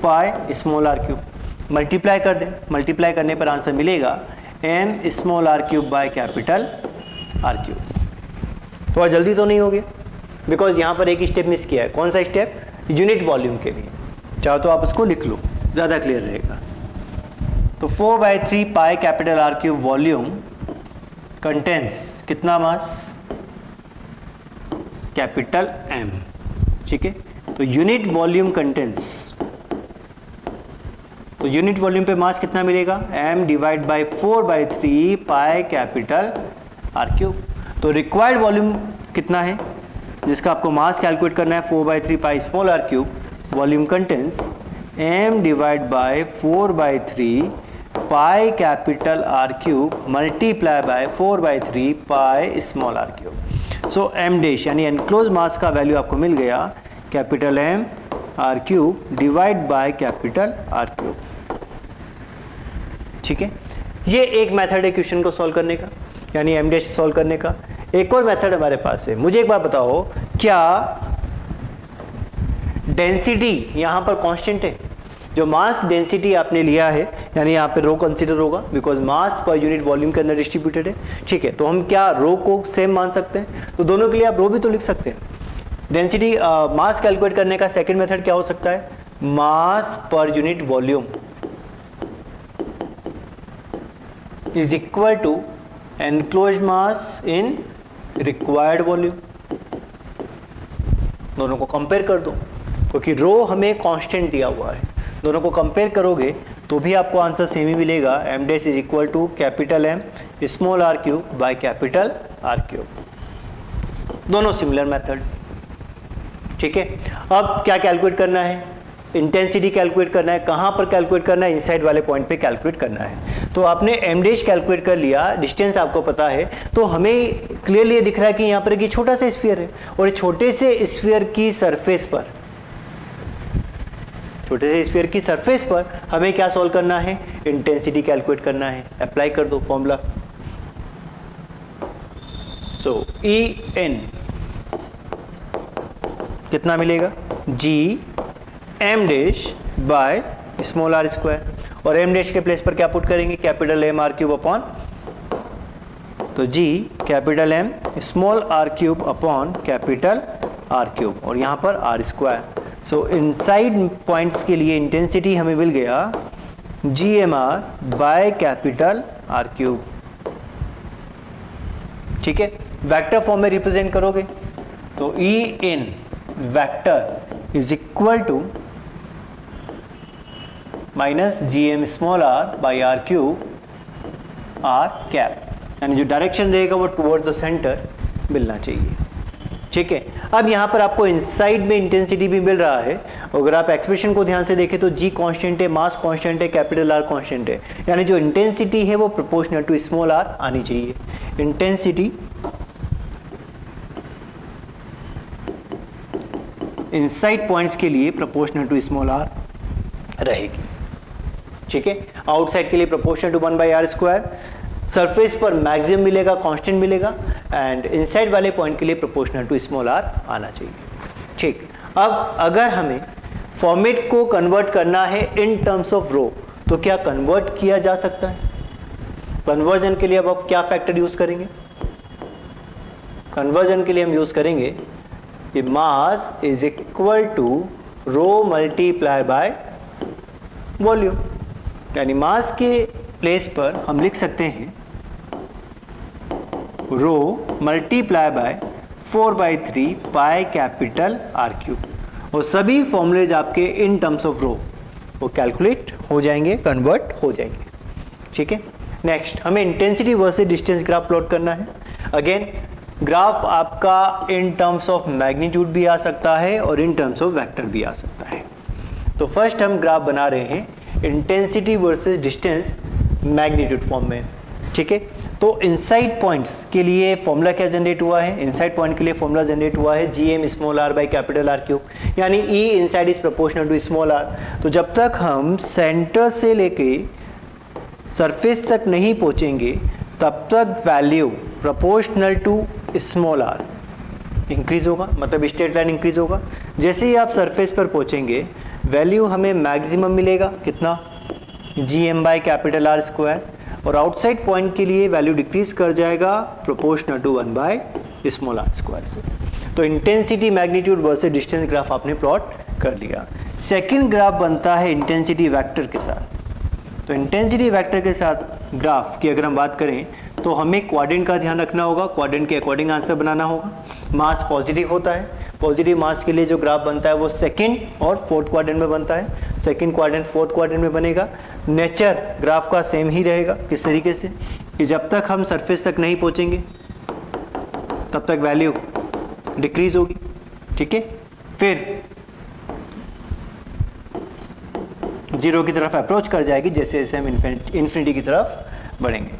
pi small r cube. Multiply कर दें, मल्टीप्लाई करने पर आंसर मिलेगा m small r cube by capital R cube. थोड़ा जल्दी तो नहीं हो गया, बिकॉज यहाँ पर एक स्टेप मिस किया है। कौन सा स्टेप, यूनिट वॉल्यूम के लिए, चाहो तो आप उसको लिख लो, ज़्यादा क्लियर रहेगा। तो 4/3 pi capital R cube volume contains कितना मास, कैपिटल M, ठीक है। तो यूनिट वॉल्यूम कंटेंस, तो यूनिट वॉल्यूम पे मास कितना मिलेगा, m divide by 4/3 pi capital R cube. तो रिक्वायर्ड वॉल्यूम कितना है जिसका आपको मास कैलकुलेट करना है, 4/3 pi small r cube volume contains m divide by 4/3 pi capital R cube multiply by 4/3 pi small r cube. So m dash यानी एनक्लोज मास का वैल्यू आपको मिल गया capital M R cube divide by capital R cube, ठीक है। ये एक मेथड है क्वेश्चन को सॉल्व करने का, यानी m डैश सॉल्व करने का। एक और मेथड हमारे पास है। मुझे एक बात बताओ, क्या डेंसिटी यहाँ पर कांस्टेंट है? जो मास डेंसिटी आपने लिया है, यानी यहाँ पे रो कंसीडर होगा, बिकॉज मास पर यूनिट वॉल्यूम के अंदर डिस्ट्रीब्यूटेड है, ठीक है। तो हम क्या रो को सेम मान सकते हैं? तो दोनों के लिए आप रो भी तो लिख सकते हैं। डेंसिटी मास कैलकुलेट करने का सेकंड मेथड क्या हो सकता है, मास पर unit volume is equal to enclosed mass in required volume. दोनों को कंपेयर कर दो, क्योंकि रो हमें कांस्टेंट दिया हुआ है। दोनों को कंपेयर करोगे तो भी आपको आंसर सेम ही मिलेगा, m dash is equal to capital M small r cube by capital R cube. दोनों सिमिलर मेथड, ठीक है। अब क्या कैलकुलेट करना है, इंटेंसिटी कैलकुलेट करना है। कहाँ पर कैलकुलेट करना है? इनसाइड वाले पॉइंट पे कैलकुलेट करना है। तो आपने m डैश कैलकुलेट कर लिया, डिस्टेंस आपको पता है, तो हमें क्लियरली दिख रहा है कि यहाँ पर एक छोटा सा स्फीयर है, और छोटे से स्फीयर की सरफेस पर, छोटे से स्फीयर की सरफेस पर हमें क्या सॉल्व करना है, इंटेंसिटी कैलकुलेट करना है। अप्लाई कर दो फॉर्मूला। सो En कितना मिलेगा, G m dash by small r square, और m डैश के प्लेस पर क्या पुट करेंगे, capital M r cube upon, तो G capital M small r cube upon capital R cube, और यहाँ पर r square. So inside points के लिए इंटेंसिटी हमें मिल गया GMR by capital R cube, ठीक है। वेक्टर फॉर्म में रिप्रेजेंट करोगे तो En vector is equal to minus GM small r by R cube R cap, यानी जो डायरेक्शन रहेगा वो टुवर्ड्स द सेंटर मिलना चाहिए, ठीक है। अब यहाँ पर आपको इनसाइड में इंटेंसिटी भी मिल रहा है। अगर आप एक्सप्रेशन को ध्यान से देखें तो G कांस्टेंट है, मास कांस्टेंट है, कैपिटल R कांस्टेंट है, यानी जो इंटेंसिटी है वो प्रोपोर्शनल टू स्मॉल r आनी चाहिए। इंटेंसिटी इनसाइड पॉइंट्स के लिए प्रोपोर्शनल टू स्मॉल आर रहेगी, ठीक है। आउटसाइड के लिए प्रोपोर्शनल टू 1/r², सरफेस पर मैक्सिमम मिलेगा, कांस्टेंट मिलेगा, एंड इनसाइड वाले पॉइंट के लिए प्रोपोर्शनल टू स्मॉल आर आना चाहिए, ठीक। अब अगर हमें फॉर्मेट को कन्वर्ट करना है इन टर्म्स ऑफ रो, तो क्या कन्वर्ट किया जा सकता है? कन्वर्जन के लिए अब आप क्या फैक्टर यूज करेंगे? कन्वर्जन के लिए हम यूज करेंगे कि mass is equal to rho multiply by volume, यानी मास के प्लेस पर हम लिख सकते हैं rho multiply by 4/3 pi capital R cube, और सभी फॉर्मूलेज आपके इन टर्म्स ऑफ रो वो कैलकुलेट हो जाएंगे, कन्वर्ट हो जाएंगे, ठीक है। नेक्स्ट हमें intensity versus distance graph plot करना है। अगेन ग्राफ आपका इन टर्म्स ऑफ मैग्नीट्यूड भी आ सकता है और इन टर्म्स ऑफ वेक्टर भी आ सकता है। तो फर्स्ट हम ग्राफ बना रहे हैं intensity versus distance magnitude form में, ठीक है। तो इनसाइड पॉइंट्स के लिए फॉर्मूला क्या जनरेट हुआ है? इनसाइड पॉइंट के लिए फॉर्मूला जनरेट हुआ है GM small r by capital R cube, यानी E inside is proportional to small r। तो जब तक हम सेंटर से लेके सरफेस तक नहीं पहुंचेंगे तब तक value proportional to small r increase होगा, मतलब स्ट्रेट लाइन इंक्रीज होगा। जैसे ही आप सरफेस पर पहुंचेंगे वैल्यू हमें मैक्सिमम मिलेगा, कितना? GM बाई कैपिटल R², और आउटसाइड पॉइंट के लिए वैल्यू डिक्रीज कर जाएगा प्रोपोर्शनल टू 1/r² से। तो intensity magnitude versus distance graph आपने प्लॉट कर लिया। सेकंड ग्राफ बनता है इंटेंसिटी वेक्टर के साथ। तो इंटेंसिटी वेक्टर के साथ ग्राफ की अगर हम बात करें तो हमें क्वाड्रेंट का ध्यान रखना होगा, क्वाड्रेंट के अकॉर्डिंग आंसर बनाना होगा। मास पॉजिटिव होता है, पॉजिटिव मास के लिए जो ग्राफ बनता है वो सेकंड और फोर्थ क्वाड्रेंट में बनता है, सेकंड क्वाड्रेंट फोर्थ क्वाड्रेंट में बनेगा। नेचर ग्राफ का सेम ही रहेगा, किस तरीके से कि जब तक हम सरफेस तक नहीं पहुंचेंगे तब तक वैल्यू डिक्रीज होगी, ठीक है। फिर जीरो की तरफ अप्रोच कर जाएगी जैसे जैसे हम इन्फिनिटी की तरफ बढ़ेंगे,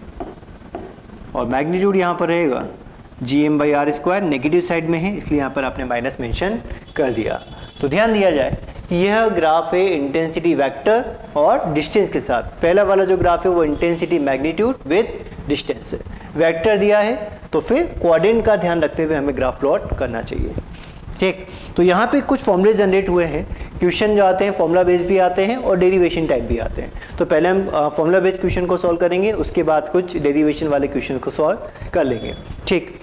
और मैग्नीट्यूड यहाँ पर रहेगा GM/r², नेगेटिव साइड में है इसलिए यहाँ पर आपने माइनस मेंशन कर दिया। तो ध्यान दिया जाए कि यह ग्राफ है इंटेंसिटी वेक्टर और डिस्टेंस के साथ। पहला वाला जो ग्राफ है वो इंटेंसिटी मैग्नीट्यूड विद डिस्टेंस है, वेक्टर दिया है तो फिर क्वाड्रेंट का ध्यान रखते हुए हमें ग्राफ प्लॉट करना चाहिए, ठीक। तो यहाँ पे कुछ फॉर्मूले जनरेट हुए हैं, क्वेश्चन जो आते हैं फॉर्मूला बेस्ड भी आते हैं और डेरिवेशन टाइप भी आते हैं। तो पहले हम फॉर्मूला बेस्ड क्वेश्चन को सॉल्व करेंगे, उसके बाद कुछ डेरिवेशन वाले क्वेश्चन को सॉल्व कर लेंगे, ठीक।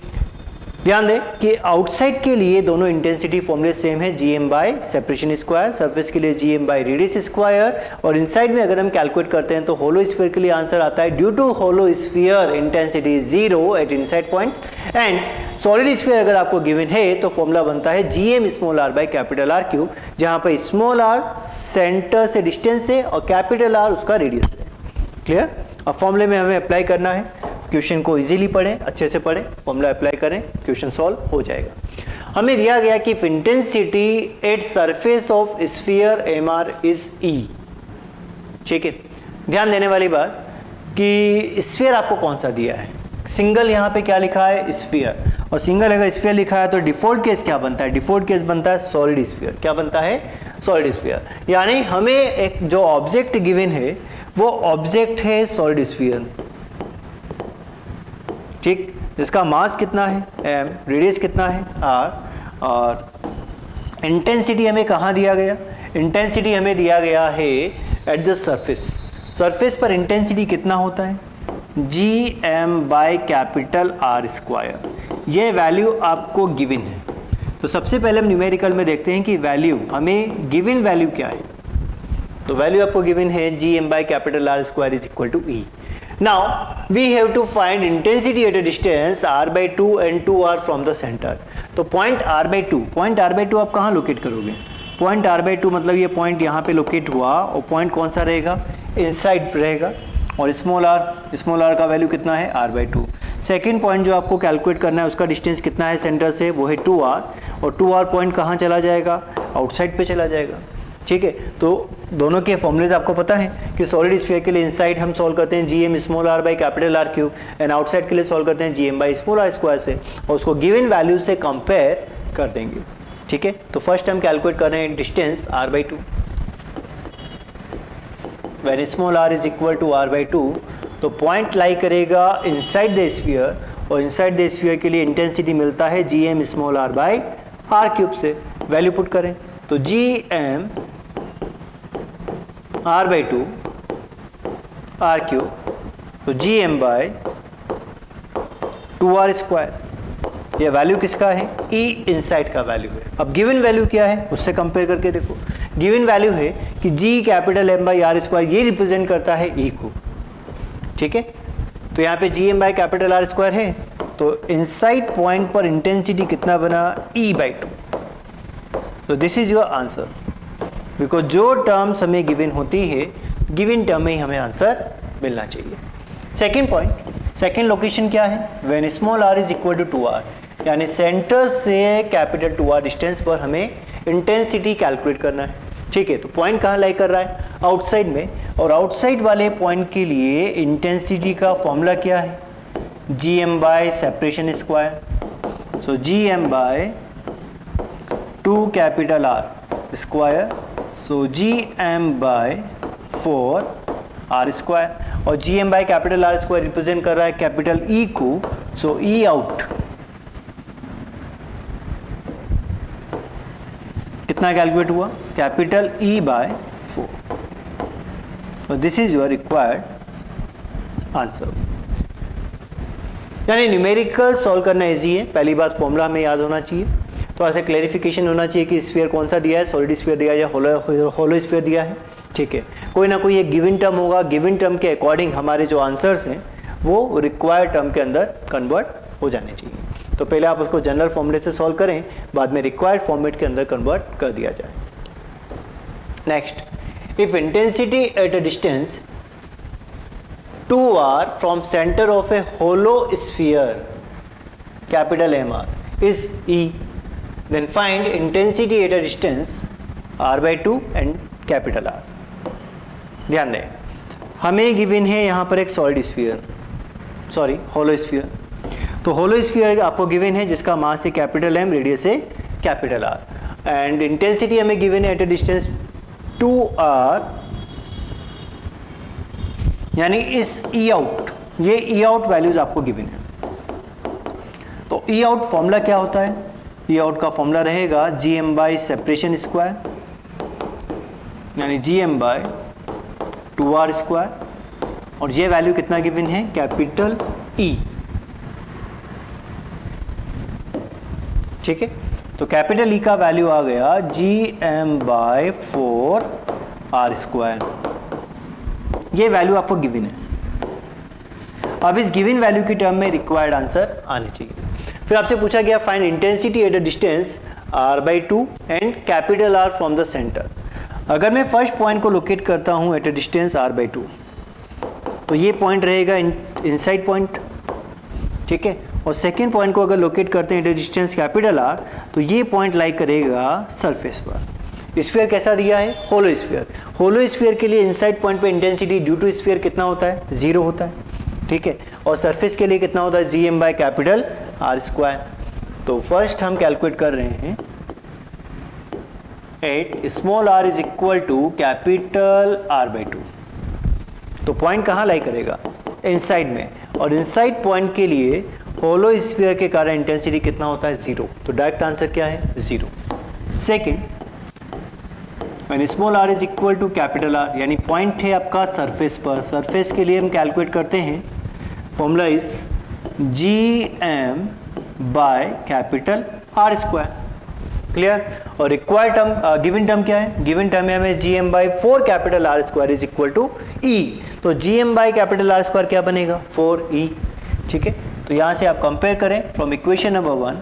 ध्यान दें कि आउटसाइड के लिए दोनों इंटेंसिटी फॉर्मूले सेम है, GM by separation square, surface के लिए GM बाय रेडियस स्क्वायर, और इनसाइड में अगर हम कैलकुलेट करते हैं तो होलो स्फीयर के लिए आंसर आता है due to hollow sphere intensity 0 at inside point, and solid sphere अगर आपको गिवन है तो फॉर्मूला बनता है GM small r by capital R cube, जहां पर स्मॉल r सेंटर से डिस्टेंस है और कैपिटल R उसका रेडियस है। क्लियर? अब फॉर्मूले में हमें अप्लाई करना है, क्वेश्चन को इजीली पढ़ें, अच्छे से पढ़ें, फॉर्मूला अप्लाई करें, क्वेश्चन सॉल्व हो जाएगा। हमें दिया गया कि intensity at surface of sphere MR is E, ठीक है। ध्यान देने वाली बात कि स्फीयर आपको कौन सा दिया है, सिंगल यहाँ पे क्या लिखा है स्फीयर, और सिंगल अगर स्फीयर लिखा है तो डिफॉल्ट केस क्या बनता है? डिफॉल्ट केस बनता है सॉलिड स्फीयर। क्या बनता है? Solid sphere. यानी हमें एक जो ऑब्जेक्ट गिवन है वो ऑब्जेक्ट है सॉलिड स्फीयर, ठीक, जिसका मास कितना है m, रेडियस कितना है r, और इंटेंसिटी हमें कहाँ दिया गया? इंटेंसिटी हमें दिया गया है एट द सरफेस। सरफेस पर इंटेंसिटी कितना होता है? GM by capital R²। ये वैल्यू आपको गिवन है। तो सबसे पहले हम न्यूमेरिकल में देखते हैं कि वैल्यू हमें गिवन वैल्यू क्या है। तो वैल्यू आपको गिवन है GM by capital R² is equal to E। Now we have to find intensity at a distance r/2 and 2r from the center। तो पॉइंट r/2, पॉइंट r/2 आप कहाँ लोकेट करोगे? पॉइंट r/2 मतलब ये पॉइंट यहाँ पे लोकेट हुआ, और पॉइंट कौन सा रहेगा? इनसाइड रहेगा, और स्मॉल r का वैल्यू कितना है? r/2। सेकेंड पॉइंट जो आपको कैलकुलेट करना है उसका डिस्टेंस कितना है सेंटर से? वो है 2r, और 2r पॉइंट कहाँ चला जाएगा? आउटसाइड पे चला जाएगा, ठीक है। तो दोनों के फॉर्मूलेज आपको पता है कि सॉलिड स्फीयर के लिए इनसाइड हम सॉल्व करते हैं GM small r by capital R cube, and outside के लिए सॉल्व करते हैं GM बाई स्मॉल r² से, और उसको गिवन वैल्यू से कंपेयर कर देंगे, ठीक है, तो फर्स्ट हम कैलकुलेट कर रहे हैं distance r/2। When small r is equal to r/2, तो पॉइंट लाई करेगा इनसाइड द स्फीयर, और इनसाइड द स्फीयर के लिए इंटेंसिटी मिलता है gm small r by r³ से। वैल्यू पुट करें तो gm r/2 r³, तो gm बाय 2r²। ये वैल्यू किसका है? E इनसाइड का वैल्यू है। अब गिवन वैल्यू क्या है उससे कंपेयर करके देखो। गिवन वैल्यू है कि G capital M by r², ये रिप्रेजेंट करता है E को, ठीक है। तो यहाँ पे GM बाई कैपिटल r² है, तो इनसाइड पॉइंट पर इंटेंसिटी कितना बना? E/2। तो this is your answer, because जो टर्म्स हमें गिवन होती है, गिवन टर्म में ही हमें आंसर मिलना चाहिए। सेकेंड पॉइंट, सेकेंड लोकेशन क्या है? When small r is equal to 2r, यानी सेंटर से कैपिटल 2r डिस्टेंस पर हमें इंटेंसिटी कैलकुलेट करना है, ठीक है। तो पॉइंट कहाँ लाई कर रहा है? आउटसाइड में, और आउटसाइड वाले पॉइंट के लिए इंटेंसिटी का फॉर्मूला क्या है? gm by separation square, so gm by 2 capital R square, so gm by 4r², और gm by capital R² represent कर रहा है कैपिटल E को, सो E आउट कितना कैलकुलेट हुआ? Capital E by 4। तो this is your required answer. यानी न्यूमेरिकल सॉल्व करना इजी है। पहली बात फॉर्मूला हमें याद होना चाहिए, तो ऐसे क्लैरिफिकेशन होना चाहिए कि स्फीयर कौन सा दिया है, सॉलिड स्फीयर दिया है या होलो स्फीयर दिया है, ठीक है। कोई ना कोई एक गिवन टर्म होगा, गिवन टर्म के अकॉर्डिंग हमारे जो आंसर्स हैं वो रिक्वायर्ड टर्म के अंदर कन्वर्ट हो जाने चाहिए। तो पहले आप उसको जनरल फॉर्मूले से सॉल्व करें, बाद में रिक्वायर्ड फॉर्मेट के अंदर कन्वर्ट कर दिया जाए। Next, if intensity at a distance 2r from centre of a hollow sphere capital MR is E, then find intensity at a distance r/2 and capital R। ध्यान दें, हमें गिवन है यहाँ पर एक solid sphere, sorry hollow sphere. तो होलो स्फीयर आपको गिवन है जिसका मास है कैपिटल M, रेडियस है कैपिटल R, एंड इंटेंसिटी हमें गिवन है एट अ डिस्टेंस 2r, यानी इस E आउट, ये E आउट वैल्यूज आपको गिवन है। तो E आउट फॉर्मूला क्या होता है? E आउट का फॉर्मूला रहेगा gm बाई सेपरेशन स्क्वायर, यानी gm बाय 2r², और ये वैल्यू कितना गिवन है? कैपिटल E, ठीक है। तो कैपिटल E का वैल्यू आ गया gm बाय 4r², ये वैल्यू आपको गिवन है। अब इस गिवन वैल्यू की टर्म में रिक्वायर्ड आंसर आने चाहिए। फिर आपसे पूछा गया find intensity at a distance r/2 and capital R from the centre. अगर मैं फर्स्ट पॉइंट को लोकेट करता हूं एट अ डिस्टेंस r/2, तो ये पॉइंट रहेगा इनसाइड पॉइंट, ठीक है। और सेकेंड पॉइंट को अगर लोकेट करते हैं eight a distance capital R, तो ये पॉइंट लाई करेगा सरफेस पर। स्फीयर कैसा दिया है? Hollow sphere. होलो स्फीयर के लिए इनसाइड पॉइंट पे इंटेंसिटी ड्यू टू स्फीयर कितना होता है? 0 होता है, ठीक है। और सरफेस के लिए कितना होता है? gm by capital R²। तो फर्स्ट हम कैलकुलेट कर रहे हैं at small r is equal to capital R/2। तो पॉइंट कहाँ लाई करेगा? इनसाइड में, और इनसाइड पॉइंट के लिए होलो स्फीयर के कारण इंटेंसिटी कितना होता है? 0। तो डायरेक्ट आंसर क्या है? 0। Second, when small r is equal to capital R, यानी पॉइंट है आपका सरफेस पर। सरफेस के लिए हम कैलकुलेट करते हैं, formula is gm by capital R², clear. और रिक्वायर्ड टर्म, गिवन टर्म क्या है? गिवन टर्म है हमें gm by 4 capital R² is equal to E। तो gm बाय कैपिटल R² क्या बनेगा? 4E, ठीक है। तो यहाँ से आप कंपेयर करें from equation number 1,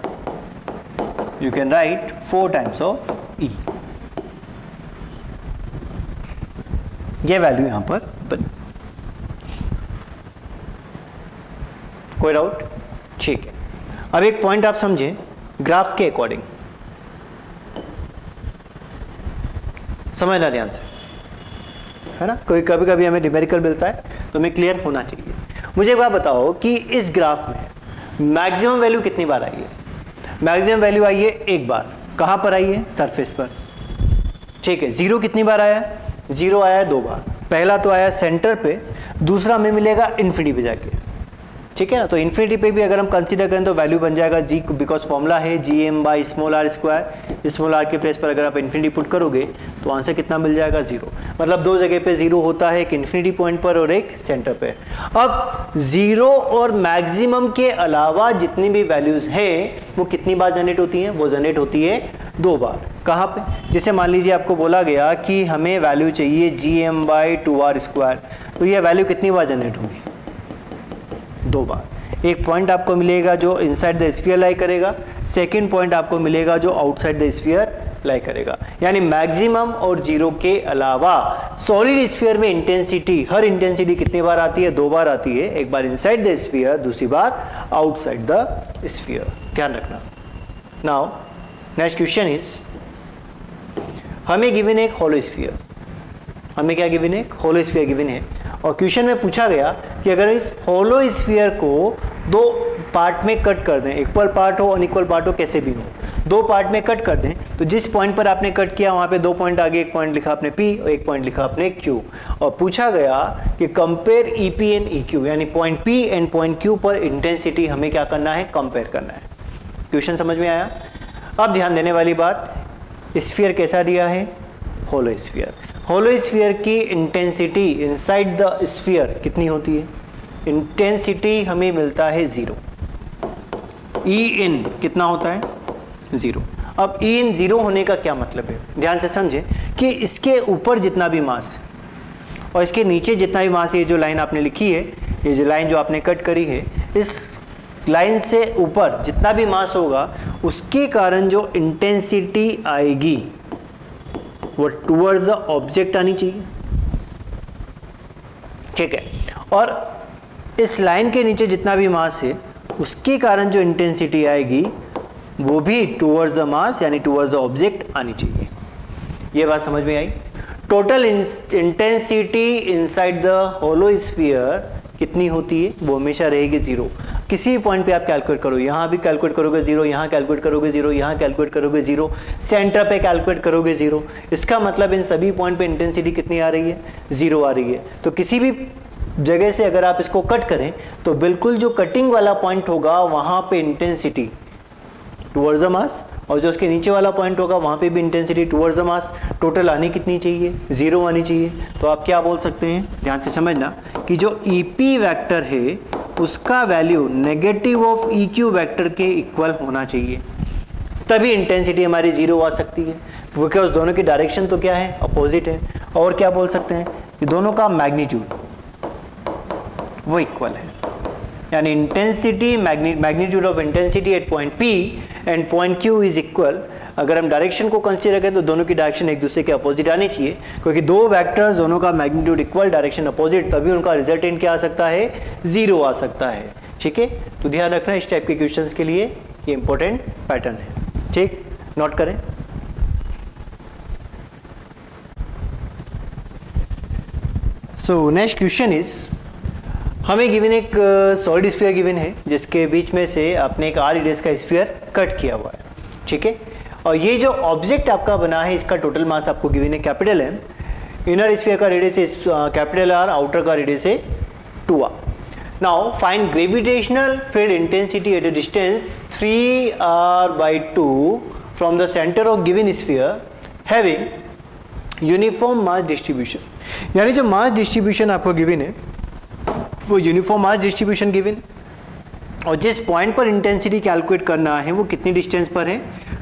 you can right 4 times of E। ये वैल्यू यहां पर बनी। कोई डाउट? ठीक है। अब एक पॉइंट आप समझें ग्राफ के अकॉर्डिंग, समझना ध्यान से, है ना। कोई कभी कभी हमें न्यूमेरिकल मिलता है तो हमें क्लियर होना चाहिए। मुझे एक बात बताओ कि इस ग्राफ में मैक्सिमम वैल्यू कितनी बार आई है? मैक्सिमम वैल्यू आई है एक बार, कहाँ पर आई है? सरफेस पर। ठीक है, जीरो कितनी बार आया? जीरो आया 2 बार। पहला तो आया सेंटर पे, दूसरा हमें मिलेगा इन्फिनिटी पे जाके। ठीक है ना, तो इन्फिनिटी पे भी अगर हम कंसीडर करें तो वैल्यू बन जाएगा जी, बिकॉज फॉर्मूला है G M by small r square. Small r के प्लेस पर अगर आप इन्फिनिटी पुट करोगे तो आंसर कितना मिल जाएगा? 0। मतलब 2 जगह पे 0 होता है, एक इन्फिनिटी पॉइंट पर और एक सेंटर पे। अब 0 और मैक्सिमम के अलावा जितनी भी वैल्यूज है वो कितनी बार जनरेट होती हैं? वो जनरेट होती है 2 बार। कहाँ पे? जैसे मान लीजिए आपको बोला गया कि हमें वैल्यू चाहिए जी एम बाई 2r स्क्वायर, तो ये वैल्यू कितनी बार जनरेट होगी? 2 बार। एक पॉइंट आपको मिलेगा जो इनसाइड द स्फीयर लाई करेगा, सेकंड पॉइंट आपको मिलेगा जो आउटसाइड द स्फीयर लाई करेगा। यानी मैक्सिमम और 0 के अलावा सॉलिड स्फीयर में इंटेंसिटी, हर इंटेंसिटी कितनी बार आती है? 2 बार आती है। एक बार इनसाइड द स्फीयर, दूसरी बार आउटसाइड द स्फीयर। ध्यान रखना। नाउ नेक्स्ट क्वेश्चन इज, हमें गिवन एक होलो स्फीयर। हमें क्या गिवन है? होलो स्फीयर गिवन है। और क्वेश्चन में पूछा गया कि अगर इस होलो स्फीयर को 2 पार्ट में कट कर दें, इक्वल पार्ट हो अनइक्वल पार्ट हो, कैसे भी हो, 2 पार्ट में कट कर दें, तो जिस पॉइंट पर आपने कट किया वहां पे 2 पॉइंट आगे, एक पॉइंट लिखा आपने P और एक पॉइंट लिखा आपने Q। और पूछा गया कि कंपेयर EP एंड EQ, यानी point P and point Q पर इंटेंसिटी हमें क्या करना है? कंपेयर करना है। क्वेश्चन समझ में आया? अब ध्यान देने वाली बात, स्फीयर कैसा दिया है? Hollow sphere. होलो स्फीयर की इंटेंसिटी इनसाइड द स्फीयर कितनी होती है? इंटेंसिटी हमें मिलता है 0। ई इन कितना होता है? 0। अब ई इन 0 होने का क्या मतलब है? ध्यान से समझें कि इसके ऊपर जितना भी मास है और इसके नीचे जितना भी मास है, ये जो लाइन आपने लिखी है, ये जो लाइन जो आपने कट करी है, इस लाइन से ऊपर जितना भी मास होगा उसके कारण जो इंटेंसिटी आएगी वो टुवर्ड्स द ऑब्जेक्ट आनी चाहिए। ठीक है, और इस लाइन के नीचे जितना भी मास है उसके कारण जो इंटेंसिटी आएगी वो भी टुवर्ड्स द मास यानी टुवर्ड्स द ऑब्जेक्ट आनी चाहिए। ये बात समझ में आई? Total intensity inside the hollow sphere कितनी होती है? वो हमेशा रहेगी 0। किसी भी पॉइंट पे आप कैलकुलेट करो, यहाँ भी कैलकुलेट करोगे 0, यहाँ कैलकुलेट करोगे 0, यहाँ कैलकुलेट करोगे 0, सेंटर पे कैलकुलेट करोगे 0। इसका मतलब इन सभी पॉइंट पे इंटेंसिटी कितनी आ रही है? 0 आ रही है। तो किसी भी जगह से अगर आप इसको कट करें तो बिल्कुल जो कटिंग वाला पॉइंट होगा वहाँ पे इंटेंसिटी टुवर्ड्स द मास, और जो उसके नीचे वाला पॉइंट होगा वहाँ पे भी intensity towards the mass. Total आनी कितनी चाहिए? 0 आनी चाहिए। तो आप क्या बोल सकते हैं? ध्यान से समझना कि जो EP वेक्टर है उसका value negative of EQ vector के इक्वल होना चाहिए, तभी इंटेंसिटी हमारी 0 आ सकती है, बिकॉज दोनों की डायरेक्शन तो क्या है? अपोजिट है। और क्या बोल सकते हैं कि दोनों का मैग्नीट्यूड वो इक्वल है, यानी intensity magnitude of intensity at point P and point Q is equal. अगर हम डायरेक्शन को कंसीडर करें तो दोनों की डायरेक्शन एक दूसरे के अपोजिट आनी चाहिए, क्योंकि 2 वेक्टर्स दोनों का मैग्नीट्यूड इक्वल, डायरेक्शन अपोजिट, तभी उनका रिजल्टेंट क्या आ सकता है? 0 आ सकता है। ठीक है, तो ध्यान रखना इस टाइप के क्वेश्चंस के लिए, ये इंपॉर्टेंट पैटर्न है। ठीक, नोट करें। सो नेक्स्ट क्वेश्चन इज, हमें गिवन एक सॉलिड स्फीयर गिवन है जिसके बीच में से आपने एक r रेडियस का स्फीयर कट किया हुआ है। ठीक है, और ये जो ऑब्जेक्ट आपका बना है इसका टोटल मास आपको गिवन है कैपिटल M, इनर स्फीयर का radius is capital R, outer का रेडियस है 2r। Now find gravitational field intensity at a distance 3r/2 from the centre of given sphere having uniform mass distribution. यानी जो मास डिस्ट्रीब्यूशन आपको गिवन है वो यूनिफॉर्म मास डिस्ट्रीब्यूशन गिवन, और जिस पॉइंट पर इंटेंसिटी कैलकुलेट करना है वो कितनी डिस्टेंस पर है?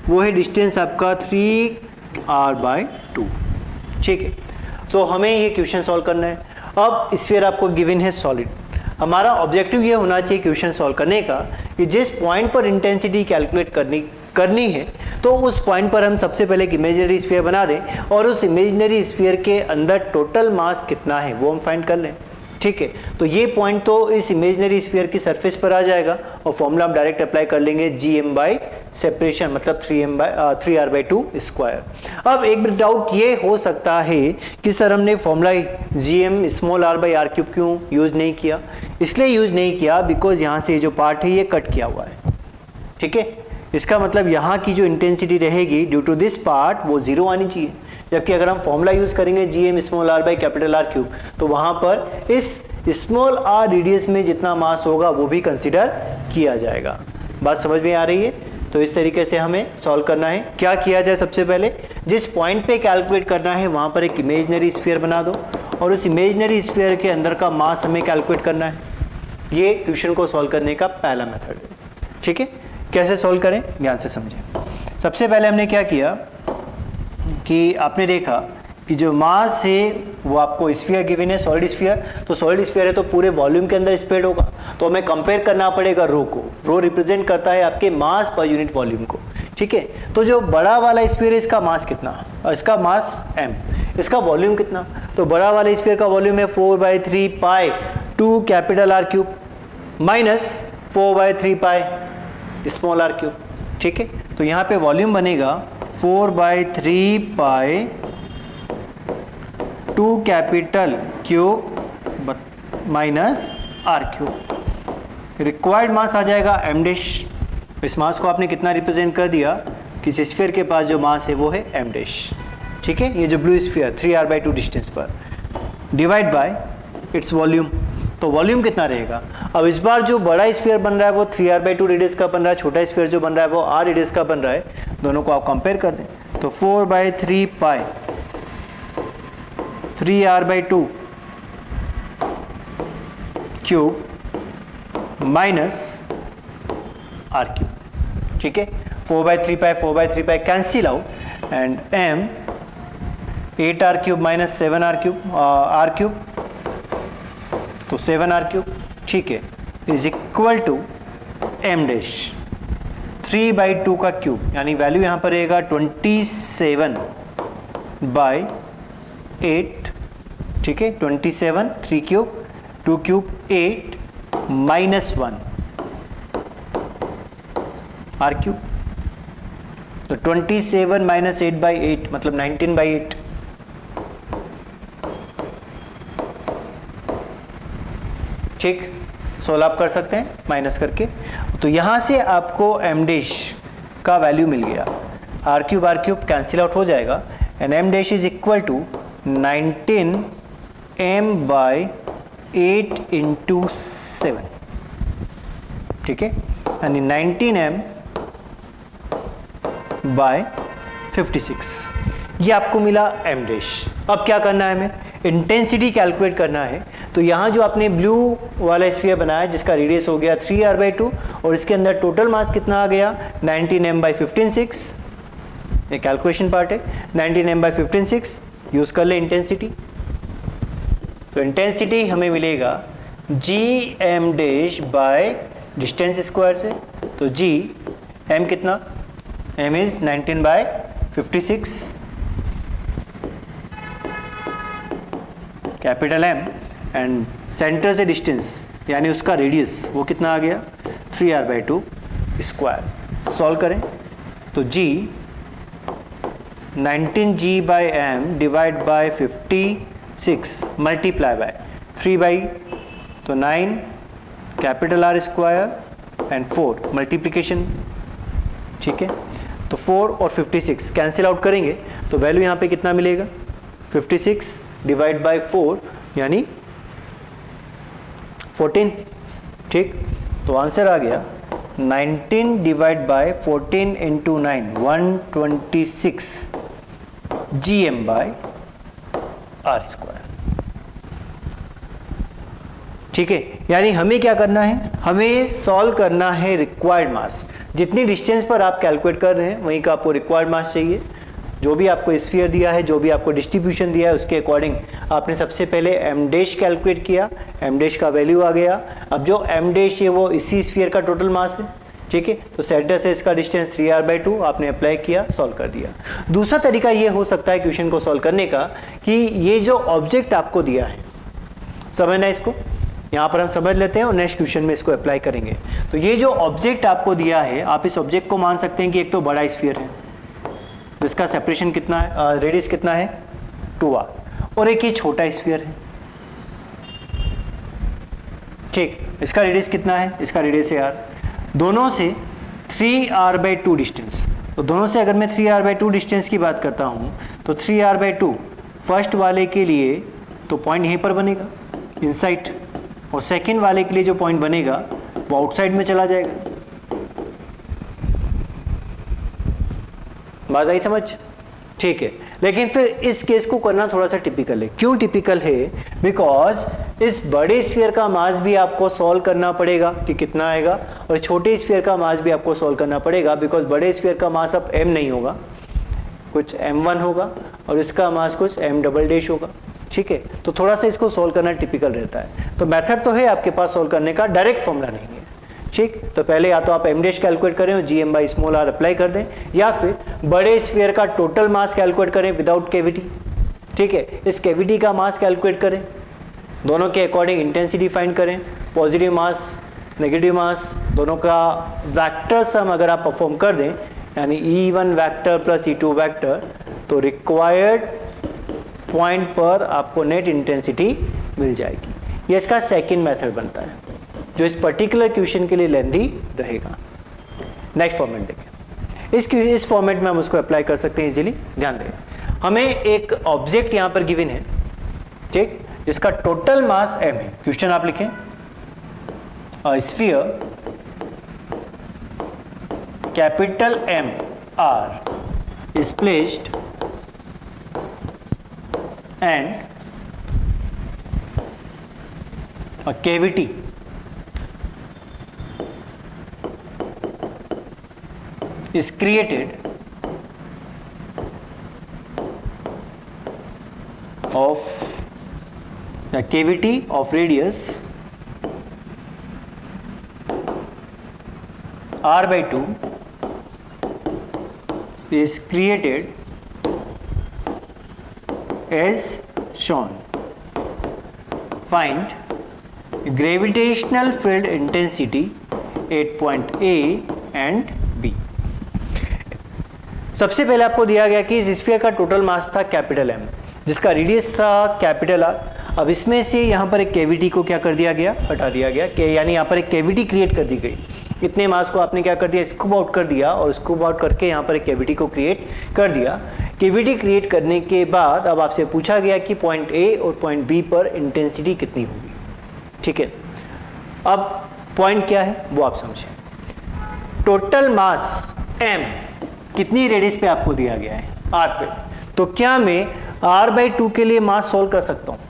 वो है डिस्टेंस आपका 3r/2। ठीक है, तो हमें ये क्वेश्चन सॉल्व करना है। अब स्फीयर आपको गिवन है सॉलिड। हमारा ऑब्जेक्टिव ये होना चाहिए क्वेश्चन सॉल्व करने का कि जिस पॉइंट पर इंटेंसिटी कैलकुलेट करनी है तो उस पॉइंट पर हम सबसे पहले एक इमेजिनरी स्फीयर बना दें और उस इमेजिनरी स्फीयर के अंदर टोटल मास कितना है वो हम फाइंड कर लें। ठीक है, तो ये पॉइंट तो इस इमेजिनरी स्फीयर की सरफेस पर आ जाएगा और फॉर्मूला हम डायरेक्ट अप्लाई कर लेंगे GM बाई सेपरेशन, मतलब 3r/2 स्क्वायर। अब एक डाउट ये हो सकता है कि सर हमने फॉर्मूला GM स्मॉल r/r³ क्यों यूज नहीं किया? इसलिए यूज नहीं किया बिकॉज यहाँ से जो पार्ट है ये कट किया हुआ है। ठीक है, इसका मतलब यहाँ की जो इंटेंसिटी रहेगी ड्यू टू दिस पार्ट वो 0 आनी चाहिए, जबकि अगर हम फॉर्मूला यूज़ करेंगे GM small r by capital R cube, तो वहाँ पर इस स्मॉल r रेडियस में जितना मास होगा वो भी कंसिडर किया जाएगा। बात समझ में आ रही है? तो इस तरीके से हमें सॉल्व करना है। क्या किया जाए, सबसे पहले जिस पॉइंट पे कैलकुलेट करना है वहाँ पर एक इमेजनरी स्फीयर बना दो और उस इमेजनरी स्फीयर के अंदर का मास हमें कैलकुलेट करना है। ये क्वेश्चन को सॉल्व करने का पहला मेथड है। ठीक है, कैसे सॉल्व करें ध्यान से समझें। सबसे पहले हमने क्या किया कि आपने देखा कि जो मास है वो आपको स्फीयर गिवन है, सॉलिड स्फीयर, तो सॉलिड स्फीयर है तो पूरे वॉल्यूम के अंदर स्प्रेड होगा, तो हमें कंपेयर करना पड़ेगा रो को। रो रिप्रेजेंट करता है आपके मास पर यूनिट वॉल्यूम को। ठीक है, तो जो बड़ा वाला स्फीयर है इसका मास कितना, इसका मास m, इसका वॉल्यूम कितना, तो बड़ा वाला स्फीयर का वॉल्यूम है 4/3 pi 2 capital R cube minus 4/3 pi small r cube. ठीक है, तो यहाँ पे वॉल्यूम बनेगा 4/3 pi 2 capital cube minus R cube. Required mass आ जाएगा m डैश। इस मास को आपने कितना रिप्रेजेंट कर दिया कि इस स्फीयर के पास जो मास है वो है m डैश। ठीक है, ये जो ब्लू स्फीयर 3r/2 डिस्टेंस पर डिवाइड बाय इट्स वॉल्यूम, तो वॉल्यूम कितना रहेगा। अब इस बार जो बड़ा स्फीयर बन रहा है वो 3r/2 रेडियस का बन रहा है, छोटा स्फीयर जो बन रहा है वो r रेडियस का बन रहा है, दोनों को आप कंपेयर कर दें तो 4/3 pi 3r/2 cube minus r cube. ठीक है, 4/3 पाई cancel out and m 8r cube minus 7r cube r cube, तो 7r क्यूब। ठीक है, is equal to m dash 3/2 का क्यूब, यानी वैल्यू यहाँ पर रहेगा 27/8। ठीक है, 27 3 cube 2 cube 8 minus 1 r cube, तो 27 माइनस 8/8 मतलब 19/8। ठीक, सोल्व आप कर सकते हैं माइनस करके, तो यहाँ से आपको m डैश का वैल्यू मिल गया, r क्यूब कैंसिल आउट हो जाएगा and m dash is equal to 19m/8 into 7। ठीक है, यानी 19m/56, ये आपको मिला m डैश। अब क्या करना है, हमें इंटेंसिटी कैलकुलेट करना है। तो यहाँ जो आपने ब्लू वाला स्फीयर बनाया जिसका रेडियस हो गया 3r/2 और इसके अंदर टोटल मास कितना आ गया 19m/56, ये कैलकुलेशन पार्ट है। 19m/56 यूज कर ले इंटेंसिटी, तो इंटेंसिटी हमें मिलेगा gm dash by distance square से, तो g m कितना, m is 19/56 capital M and centre से डिस्टेंस यानी उसका रेडियस वो कितना आ गया 3r/2 स्क्वायर। सॉल्व करें तो g 19g/m divide by 56 multiply by 3 तो 9 capital R square and 4 multiplication. ठीक है, तो 4 और 56 कैंसिल आउट करेंगे तो वैल्यू यहाँ पे कितना मिलेगा 56 डिवाइड बाय 4 यानी 14। ठीक, तो आंसर आ गया 19 divide by 14 into 9 126 gm/r square. ठीक है, यानी हमें क्या करना है, हमें सॉल्व करना है रिक्वायर्ड मास। जितनी डिस्टेंस पर आप कैलकुलेट कर रहे हैं वहीं का आपको रिक्वायर्ड मास चाहिए। जो भी आपको स्फीयर दिया है, जो भी आपको डिस्ट्रीब्यूशन दिया है उसके अकॉर्डिंग आपने सबसे पहले m डैश कैलकुलेट किया, m डैश का वैल्यू आ गया। अब जो m डैश है वो इसी स्फीयर का टोटल मास है। ठीक है, तो सेंटर से इसका डिस्टेंस 3r/2 आपने अप्लाई किया, सॉल्व कर दिया। दूसरा तरीका ये हो सकता है क्वेश्चन को सॉल्व करने का कि ये जो ऑब्जेक्ट आपको दिया है, समझना इसको, यहाँ पर हम समझ लेते हैं और नेक्स्ट क्वेश्चन में इसको अप्लाई करेंगे। तो ये जो ऑब्जेक्ट आपको दिया है, आप इस ऑब्जेक्ट को मान सकते हैं कि एक तो बड़ा स्फीयर है, इसका सेपरेशन कितना है, रेडियस कितना है 2r, और एक ये छोटा स्फीयर है। ठीक, इसका रेडियस कितना है, इसका रेडियस है r, दोनों से 3r/2 डिस्टेंस। तो दोनों से अगर मैं 3r/2 डिस्टेंस की बात करता हूँ तो 3r/2 फर्स्ट वाले के लिए तो पॉइंट यहीं पर बनेगा इनसाइड, और सेकंड वाले के लिए जो पॉइंट बनेगा वो आउटसाइड में चला जाएगा। बात आई समझ? ठीक है, लेकिन फिर इस केस को करना थोड़ा सा टिपिकल है। क्यों टिपिकल है? बिकॉज इस बड़े स्फीयर का मास भी आपको सॉल्व करना पड़ेगा कि कितना आएगा, और छोटे स्फीयर का मास भी आपको सॉल्व करना पड़ेगा, बिकॉज बड़े स्फीयर का मास अब m नहीं होगा, कुछ m1 होगा, और इसका मास कुछ m" होगा। ठीक है, तो थोड़ा सा इसको सॉल्व करना टिपिकल रहता है। तो मेथड तो है आपके पास सॉल्व करने का, डायरेक्ट फॉर्मूला नहीं है। ठीक, तो पहले या तो आप m' कैलकुलेट करें और gm/r अप्लाई कर दें, या फिर बड़े स्फीयर का टोटल मास कैलकुलेट करें विदाउट कैविटी। ठीक है, इस कैविटी का मास कैलकुलेट करें, दोनों के अकॉर्डिंग इंटेंसिटी फाइंड करें, पॉजिटिव मास नेगेटिव मास दोनों का वेक्टर सम अगर आप परफॉर्म कर दें, यानी E1 vector plus E2 vector, तो रिक्वायर्ड पॉइंट पर आपको नेट इंटेंसिटी मिल जाएगी। ये इसका सेकंड मेथड बनता है, जो इस पर्टिकुलर क्वेश्चन के लिए लेंथी रहेगा। नेक्स्ट फॉर्मेट देखें, इस फॉर्मेट में हम उसको अप्लाई कर सकते हैं इजीली। ध्यान दें, हमें एक ऑब्जेक्ट यहां पर गिवन है, ठीक, जिसका टोटल मास m है। क्वेश्चन आप लिखें, a sphere capital M R is placed and a cavity is created of the cavity of radius r/2 is created as shown. Find gravitational field intensity at point A and B. सबसे पहले आपको दिया गया कि इस स्फीयर का टोटल मास था कैपिटल M, जिसका रेडियस था कैपिटल R। अब इसमें से यहाँ पर एक कैविटी को क्या कर दिया गया, हटा दिया गया, कि यानी यहाँ पर एक कैविटी क्रिएट कर दी गई। इतने मास को आपने क्या कर दिया, स्कूप आउट कर दिया, और स्कूप आउट करके यहाँ पर एक कैविटी को क्रिएट कर दिया। कैविटी क्रिएट करने के बाद अब आपसे पूछा गया कि पॉइंट ए और पॉइंट बी पर इंटेंसिटी कितनी होगी। ठीक है, अब पॉइंट क्या है वो आप समझें। टोटल मास m कितनी रेडियस पे आपको दिया गया है, r पे, तो क्या मैं r/2 के लिए मास सॉल्व कर सकता हूँ?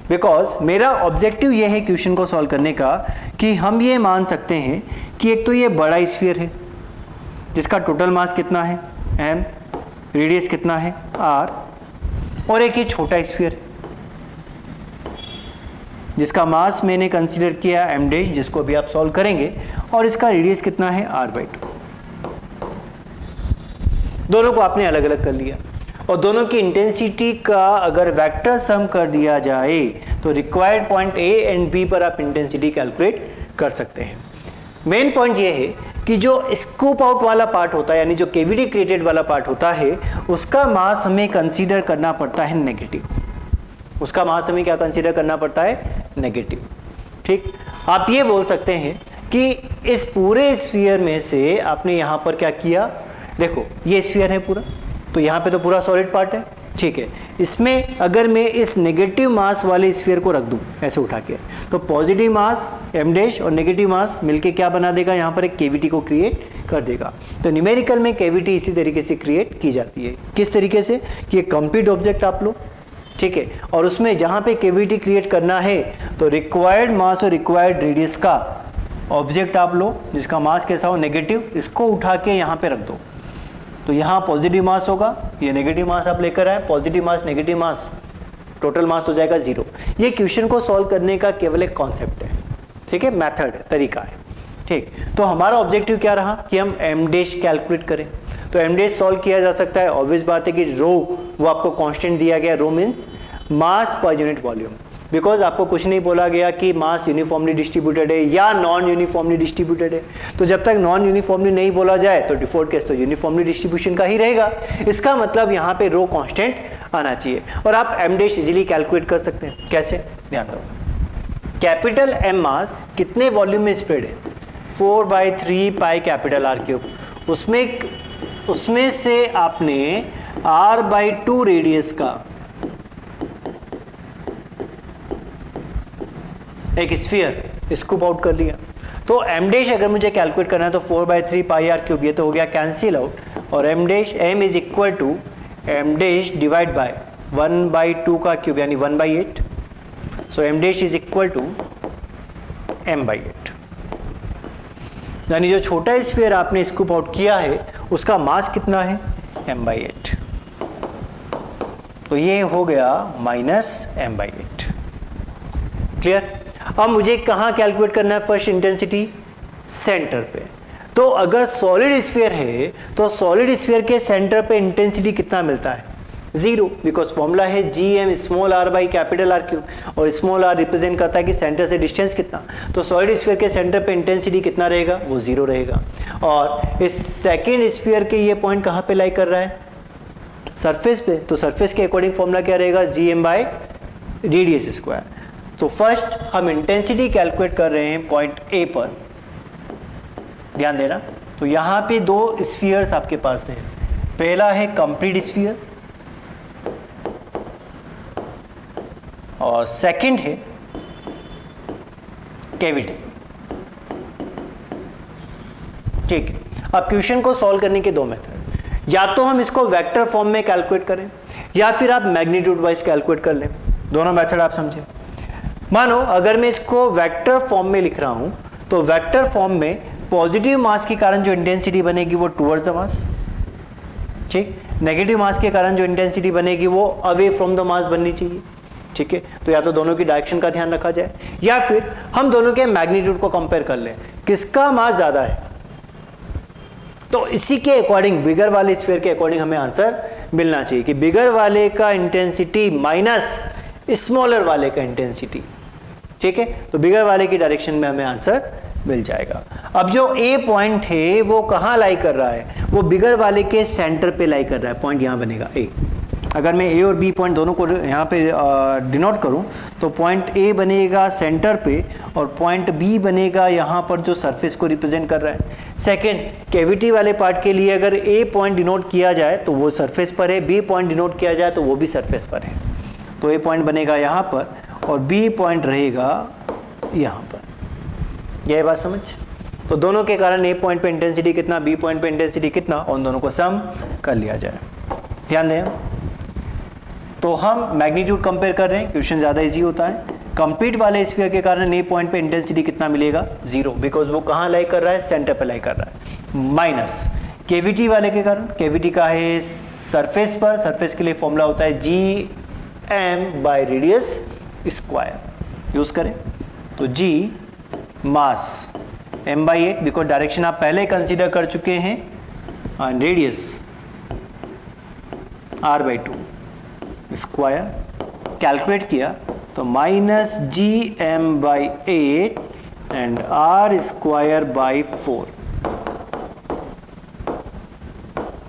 बिकॉज मेरा ऑब्जेक्टिव ये है क्वेश्चन को सॉल्व करने का कि हम ये मान सकते हैं कि एक तो ये बड़ा स्फीयर है जिसका टोटल मास कितना है m, रेडियस कितना है r, और एक ये छोटा स्फीयर है जिसका मास मैंने कंसीडर किया m', जिसको भी आप सॉल्व करेंगे, और इसका रेडियस कितना है r/2। दोनों को आपने अलग अलग कर लिया, और दोनों की इंटेंसिटी का अगर वेक्टर सम कर दिया जाए तो required point A and B पर आप इंटेंसिटी कैलकुलेट कर सकते हैं। मेन पॉइंट ये है कि जो स्कूप आउट वाला पार्ट होता है, यानी जो कैविटी क्रिएटेड वाला पार्ट होता है, उसका मास हमें कंसीडर करना पड़ता है नेगेटिव। उसका मास हमें क्या कंसीडर करना पड़ता है, नेगेटिव। ठीक, आप ये बोल सकते हैं कि इस पूरे स्फीयर में से आपने यहाँ पर क्या किया, देखो ये स्फीयर है पूरा, तो यहाँ पे तो पूरा सॉलिड पार्ट है। ठीक है, इसमें अगर मैं इस नेगेटिव मास वाले स्फीयर को रख दूं ऐसे उठा के, तो पॉजिटिव मास m' और नेगेटिव मास मिलके क्या बना देगा, यहाँ पर एक कैविटी को क्रिएट कर देगा। तो न्यूमेरिकल में कैविटी इसी तरीके से क्रिएट की जाती है। किस तरीके से कि एक कंप्लीट ऑब्जेक्ट आप लो, ठीक है, और उसमें जहाँ पे कैविटी क्रिएट करना है तो रिक्वायर्ड मास और रिक्वायर्ड रेडियस का ऑब्जेक्ट आप लो जिसका मास कैसा हो, नेगेटिव, इसको उठा के यहाँ पे रख दो। तो यहाँ पॉजिटिव मास होगा, ये नेगेटिव मास आप लेकर आए, पॉजिटिव मास नेगेटिव मास, टोटल मास हो जाएगा 0। ये क्वेश्चन को सॉल्व करने का केवल एक कॉन्सेप्ट है, ठीक है, मेथड है, तरीका है। ठीक, तो हमारा ऑब्जेक्टिव क्या रहा कि हम m' कैलकुलेट करें। तो m' सॉल्व किया जा सकता है, ऑब्वियस बात है कि रो वो आपको कांस्टेंट दिया गया, रो मीन्स मास पर यूनिट वॉल्यूम, बिकॉज आपको कुछ नहीं बोला गया कि मास यूनिफॉर्मली डिस्ट्रीब्यूटेड है या नॉन यूनिफॉर्मली डिस्ट्रीब्यूटेड है। तो जब तक नॉन यूनिफॉर्मली नहीं बोला जाए तो डिफॉल्ट केस तो यूनिफॉर्मली डिस्ट्रीब्यूशन का ही रहेगा। इसका मतलब यहाँ पे रो कांस्टेंट आना चाहिए, और आप m' इजीली कैलकुलेट कर सकते हैं। कैसे, ध्यान दो, कैपिटल M मास कितने वॉल्यूम में स्प्रेड है, 4/3 पाई कैपिटल R क्यूब। उसमें से आपने r/2 रेडियस का एक स्फीयर स्कूप आउट कर लिया। तो m डैश अगर मुझे कैलकुलेट करना है तो 4/3 पाई r क्यूब, ये तो हो गया कैंसिल आउट, और m is equal to m dash divide by 1/2 का क्यूब यानी 1/8। So m dash is equal to m/8, यानी जो छोटा स्फीयर आपने स्कूप आउट किया है उसका मास कितना है, m/8। तो ये हो गया -m/8। क्लियर। अब मुझे कहाँ कैलकुलेट करना है, फर्स्ट इंटेंसिटी सेंटर पे। तो अगर सॉलिड स्फीयर है तो सॉलिड स्फीयर के सेंटर पे इंटेंसिटी कितना मिलता है, 0, बिकॉज फॉर्मूला है gm small r by capital R cube, और स्मॉल r रिप्रेजेंट करता है कि सेंटर से डिस्टेंस कितना। तो सॉलिड स्फीयर के सेंटर पे इंटेंसिटी कितना रहेगा, वो 0 रहेगा। और इस सेकेंड स्फीयर के ये पॉइंट कहाँ पे लाई कर रहा है, सरफेस पे। तो सरफेस के अकॉर्डिंग फॉर्मूला क्या रहेगा, gm बाई रेडियस स्क्वायर। तो फर्स्ट हम इंटेंसिटी कैलकुलेट कर रहे हैं पॉइंट ए पर, ध्यान देना। तो यहाँ पे दो स्फीयर्स आपके पास है, पहला है कंप्लीट स्फीयर और सेकंड है कैविटी। ठीक है। अब क्वेश्चन को सॉल्व करने के दो मेथड, या तो हम इसको वेक्टर फॉर्म में कैलकुलेट करें या फिर आप मैग्नीट्यूड वाइज कैलकुलेट कर लें। दोनों मेथड आप समझे। मानो अगर मैं इसको वेक्टर फॉर्म में लिख रहा हूं तो वेक्टर फॉर्म में पॉजिटिव मास के कारण जो इंटेंसिटी बनेगी वो टुवर्ड्स द मास, ठीक। नेगेटिव मास के कारण जो इंटेंसिटी बनेगी वो अवे फ्रॉम द मास बननी चाहिए, ठीक है। तो या तो दोनों की डायरेक्शन का ध्यान रखा जाए या फिर हम दोनों के मैग्नीट्यूड को कंपेयर कर लें, किसका मास ज्यादा है। तो इसी के अकॉर्डिंग बिगर वाले स्फीयर के अकॉर्डिंग हमें आंसर मिलना चाहिए कि बिगर वाले का इंटेंसिटी माइनस स्मॉलर वाले का इंटेंसिटी, ठीक है। तो बिगर वाले की डायरेक्शन में हमें आंसर मिल जाएगा। अब जो ए पॉइंट है वो कहाँ लाई कर रहा है, वो बिगर वाले के सेंटर पे लाई कर रहा है। पॉइंट यहाँ बनेगा ए। अगर मैं ए और बी पॉइंट दोनों को यहाँ पे डिनोट करूँ तो पॉइंट ए बनेगा सेंटर पे और पॉइंट बी बनेगा यहाँ पर जो सरफेस को रिप्रेजेंट कर रहा है। सेकेंड, कैविटी वाले पार्ट के लिए अगर ए पॉइंट डिनोट किया जाए तो वो सरफेस पर है, बी पॉइंट डिनोट किया जाए तो वो भी सरफेस पर है। तो ए पॉइंट बनेगा यहाँ पर और बी पॉइंट रहेगा यहाँ पर। यह बात समझ। तो दोनों के कारण ए पॉइंट पे इंटेंसिटी कितना, बी पॉइंट पे इंटेंसिटी कितना, और दोनों को सम कर लिया जाए। ध्यान दें। तो हम मैग्नीट्यूड कंपेयर कर रहे हैं, क्वेश्चन ज़्यादा इजी होता है। कंप्लीट वाले स्फीयर के कारण ए पॉइंट पे इंटेंसिटी कितना मिलेगा, 0, बिकॉज वो कहाँ लाई कर रहा है, सेंटर पे लाई कर रहा है। माइनस केविटी वाले के कारण, केविटी का है सरफेस पर, सरफेस के लिए फॉर्मूला होता है gm by radius square. Use करें तो g mass m/8, because direction आप पहले कंसीडर कर चुके हैं, and radius r/2 square. Calculate किया तो -gm/8 and r square by 4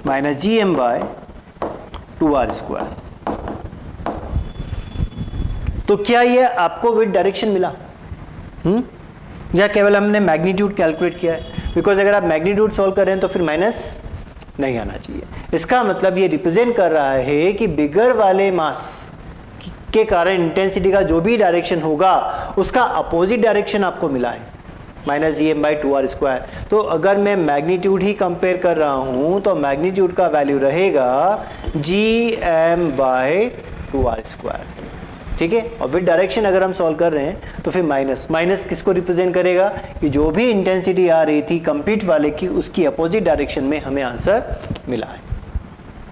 -gm/2r square. तो क्या ये आपको विद डायरेक्शन मिला, या केवल हमने मैग्नीट्यूड कैलकुलेट किया है? बिकॉज अगर आप मैग्नीट्यूड सॉल्व कर रहे हैं तो फिर माइनस नहीं आना चाहिए। इसका मतलब ये रिप्रेजेंट कर रहा है कि बिगर वाले मास के कारण इंटेंसिटी का जो भी डायरेक्शन होगा उसका अपोजिट डायरेक्शन आपको मिला है, -gm/2r स्क्वायर। तो अगर मैं मैग्नीट्यूड ही कंपेयर कर रहा हूं तो मैग्नीट्यूड का वैल्यू रहेगा gm/2r स्क्वायर, ठीक है। और विद डायरेक्शन अगर हम सॉल्व कर रहे हैं तो फिर माइनस किसको रिप्रेजेंट करेगा कि जो भी इंटेंसिटी आ रही थी कंप्लीट वाले की उसकी अपोजिट डायरेक्शन में हमें आंसर मिला है,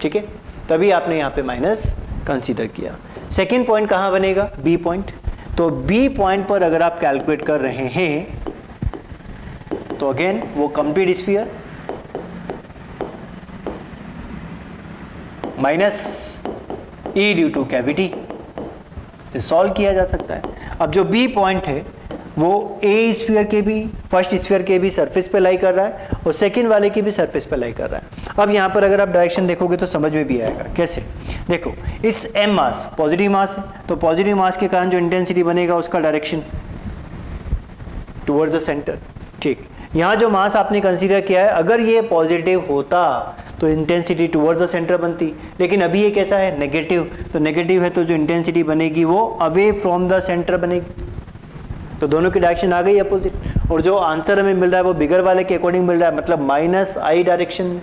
ठीक है। तभी आपने यहाँ पे माइनस कंसीडर किया। सेकेंड पॉइंट कहाँ बनेगा, बी पॉइंट। तो बी पॉइंट पर अगर आप कैलकुलेट कर रहे हैं तो अगेन वो कंप्लीट स्फीयर माइनस ई ड्यू टू कैविटी से सॉल्व किया जा सकता है। अब जो बी पॉइंट है वो ए स्फीयर के भी, फर्स्ट स्फीयर के भी सरफेस पे लाई कर रहा है और सेकंड वाले की भी सरफेस पे लाई कर रहा है। अब यहाँ पर अगर आप डायरेक्शन देखोगे तो समझ में भी आएगा। कैसे, देखो इस एम मास पॉजिटिव मास है, तो पॉजिटिव मास के कारण जो इंटेंसिटी बनेगा उसका डायरेक्शन टुवर्ड्स द सेंटर, ठीक। यहाँ जो मास आपने कंसीडर किया है, अगर ये पॉजिटिव होता तो इंटेंसिटी टुवर्ड्स द सेंटर बनती, लेकिन अभी ये कैसा है, नेगेटिव। तो नेगेटिव है तो जो इंटेंसिटी बनेगी वो अवे फ्रॉम द सेंटर बनेगी। तो दोनों की डायरेक्शन आ गई अपोजिट, और जो आंसर हमें मिल रहा है वो बिगर वाले के अकॉर्डिंग मिल रहा है, मतलब माइनस आई डायरेक्शन में।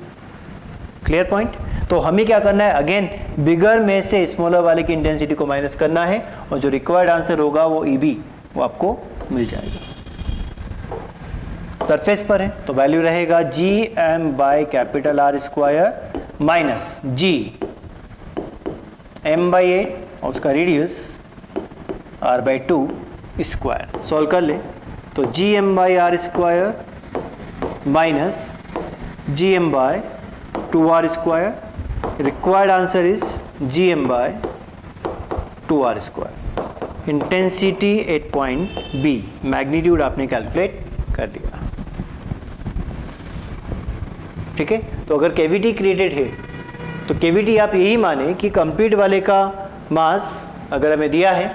Clear point. तो हमें क्या करना है, अगेन बिगर में से स्मॉलर वाले की इंटेंसिटी को माइनस करना है, और जो रिक्वायर्ड आंसर होगा वो ईबी वो आपको मिल जाएगा। सरफेस पर है तो वैल्यू रहेगा G M by capital are square minus G M by 8 और उसका radius R by 2 square. Solve कर ले तो G M by are square minus G M by 2 R square. Required answer is G M by 2 R square. Intensity at point B, magnitude आपने कैलकुलेट कर दिया। ठीक है। तो अगर कैविटी क्रिएटेड है तो कैविटी आप यही माने कि कंप्लीट वाले का मास अगर हमें दिया है,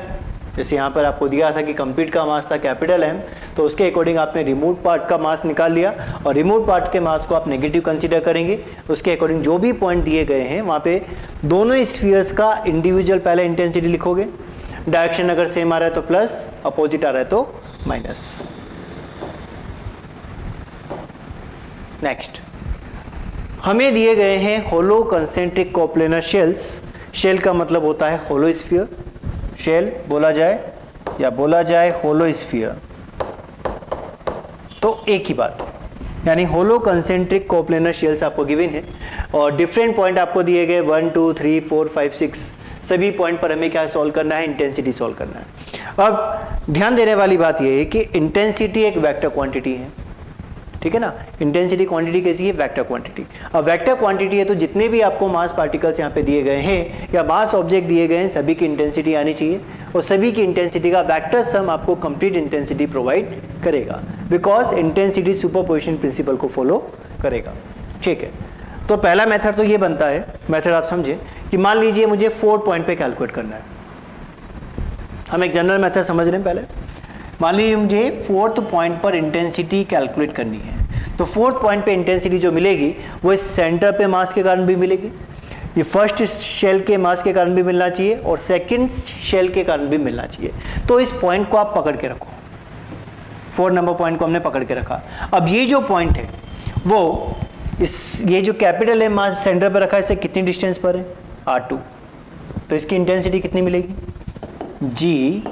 जैसे यहाँ पर आपको दिया था कि कंप्लीट का मास था कैपिटल एम, तो उसके अकॉर्डिंग आपने रिमूव पार्ट का मास निकाल लिया, और रिमूव पार्ट के मास को आप नेगेटिव कंसीडर करेंगे। उसके अकॉर्डिंग जो भी पॉइंट दिए गए हैं वहाँ पे दोनों स्फीयर्स का इंडिविजुअल पहले इंटेंसिटी लिखोगे। डायरेक्शन अगर सेम आ रहा है तो प्लस, अपोजिट आ रहा है तो माइनस। नेक्स्ट हमें दिए गए हैं होलो कंसेंट्रिक कोप्लेनर शेल्स। शेल का मतलब होता है होलो स्फीयर, शेल बोला जाए या बोला जाए होलो स्फीयर, तो एक ही बात है। यानी होलो कंसेंट्रिक कोप्लेनर शेल्स आपको गिवन है, और डिफरेंट पॉइंट आपको दिए गए 1 2 3 4 5 6, सभी पॉइंट पर हमें क्या सॉल्व करना है, इंटेंसिटी सॉल्व करना है। अब ध्यान देने वाली बात यह है कि इंटेंसिटी एक वेक्टर क्वांटिटी है, ठीक है ना। इंटेंसिटी क्वांटिटी कैसी है, वेक्टर क्वांटिटी। अब वेक्टर क्वांटिटी है तो जितने भी आपको मास पार्टिकल्स यहाँ पे दिए गए हैं या मास ऑब्जेक्ट दिए गए हैं, सभी की इंटेंसिटी आनी चाहिए, और सभी की इंटेंसिटी का वेक्टर सम आपको कंप्लीट इंटेंसिटी प्रोवाइड करेगा, बिकॉज इंटेंसिटी सुपरपोजिशन प्रिंसिपल को फॉलो करेगा। ठीक है। तो पहला मेथड तो ये बनता है, मेथड आप समझे कि मान लीजिए मुझे 4 पॉइंट पे कैलकुलेट करना है। हम एक जनरल मेथड समझ रहे हैं पहले। मान लीजिए मुझे 4th पॉइंट पर इंटेंसिटी कैलकुलेट करनी है, तो 4th पॉइंट पे इंटेंसिटी जो मिलेगी वो इस सेंटर पे मास के कारण भी मिलेगी, ये फर्स्ट शेल के मास के कारण भी मिलना चाहिए, और सेकंड शेल के कारण भी मिलना चाहिए। तो इस पॉइंट को आप पकड़ के रखो, 4 नंबर पॉइंट को हमने पकड़ के रखा। अब ये जो पॉइंट है वो ये जो कैपिटल है मास सेंटर पर रखा है, इससे कितनी डिस्टेंस पर है, R2। तो इसकी इंटेंसिटी कितनी मिलेगी, G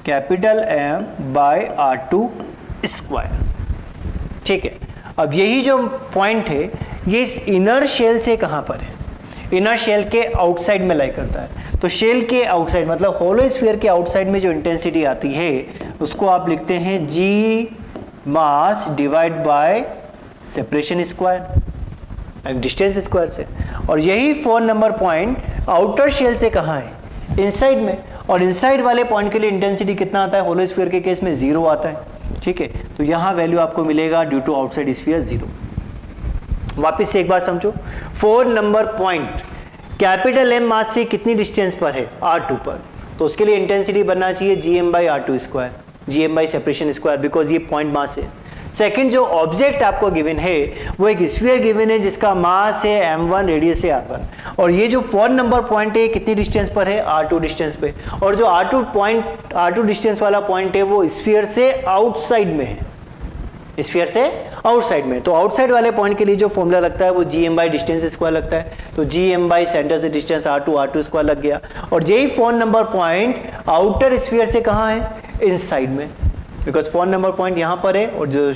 capital M by R2 square. ठीक है। अब यही जो पॉइंट है ये इस इनर शेल से कहां पर है, इनर शेल के आउटसाइड में लाई करता है। तो शेल के आउटसाइड मतलब होलो स्फीयर के आउटसाइड में जो इंटेंसिटी आती है उसको आप लिखते हैं G mass divide by separation square, distance square से। और यही 4 नंबर पॉइंट आउटर शेल से कहां है, इनसाइड में, और इनसाइड वाले पॉइंट के लिए इंटेंसिटी कितना आता है, होलो स्फीयर के केस में 0 आता है। ठीक है। तो यहां वैल्यू आपको मिलेगा ड्यू टू आउटसाइड स्फीयर 0। वापस से एक बार समझो, 4 नंबर पॉइंट कैपिटल एम मास से कितनी डिस्टेंस पर है, R2 पर, तो उसके लिए इंटेंसिटी बनना चाहिए GM by R2 square, GM by separation square, because ये पॉइंट मास है। सेकंड जो ऑब्जेक्ट आपको गिवन है वो एक स्फीयर गिवन है जिसका मास है m1, रेडियस है r1, और ये जो 4 नंबर पॉइंट है कितनी डिस्टेंस पर है, R2 डिस्टेंस पे, और जो R2 डिस्टेंस वाला पॉइंट है वो स्फीयर से आउटसाइड में है, स्फीयर से आउटसाइड में। तो आउटसाइड वाले पॉइंट के लिए जो फॉर्मूला लगता है वो GM बाई डिस्टेंस स्क्वायर लगता है, तो GM बाई सेंटर से डिस्टेंस R2 स्क्वायर लग गया। और यही 4 नंबर पॉइंट आउटर स्फीयर से कहाँ है, इनसाइड में, बिकॉज 4 नंबर पॉइंट यहाँ पर है और जो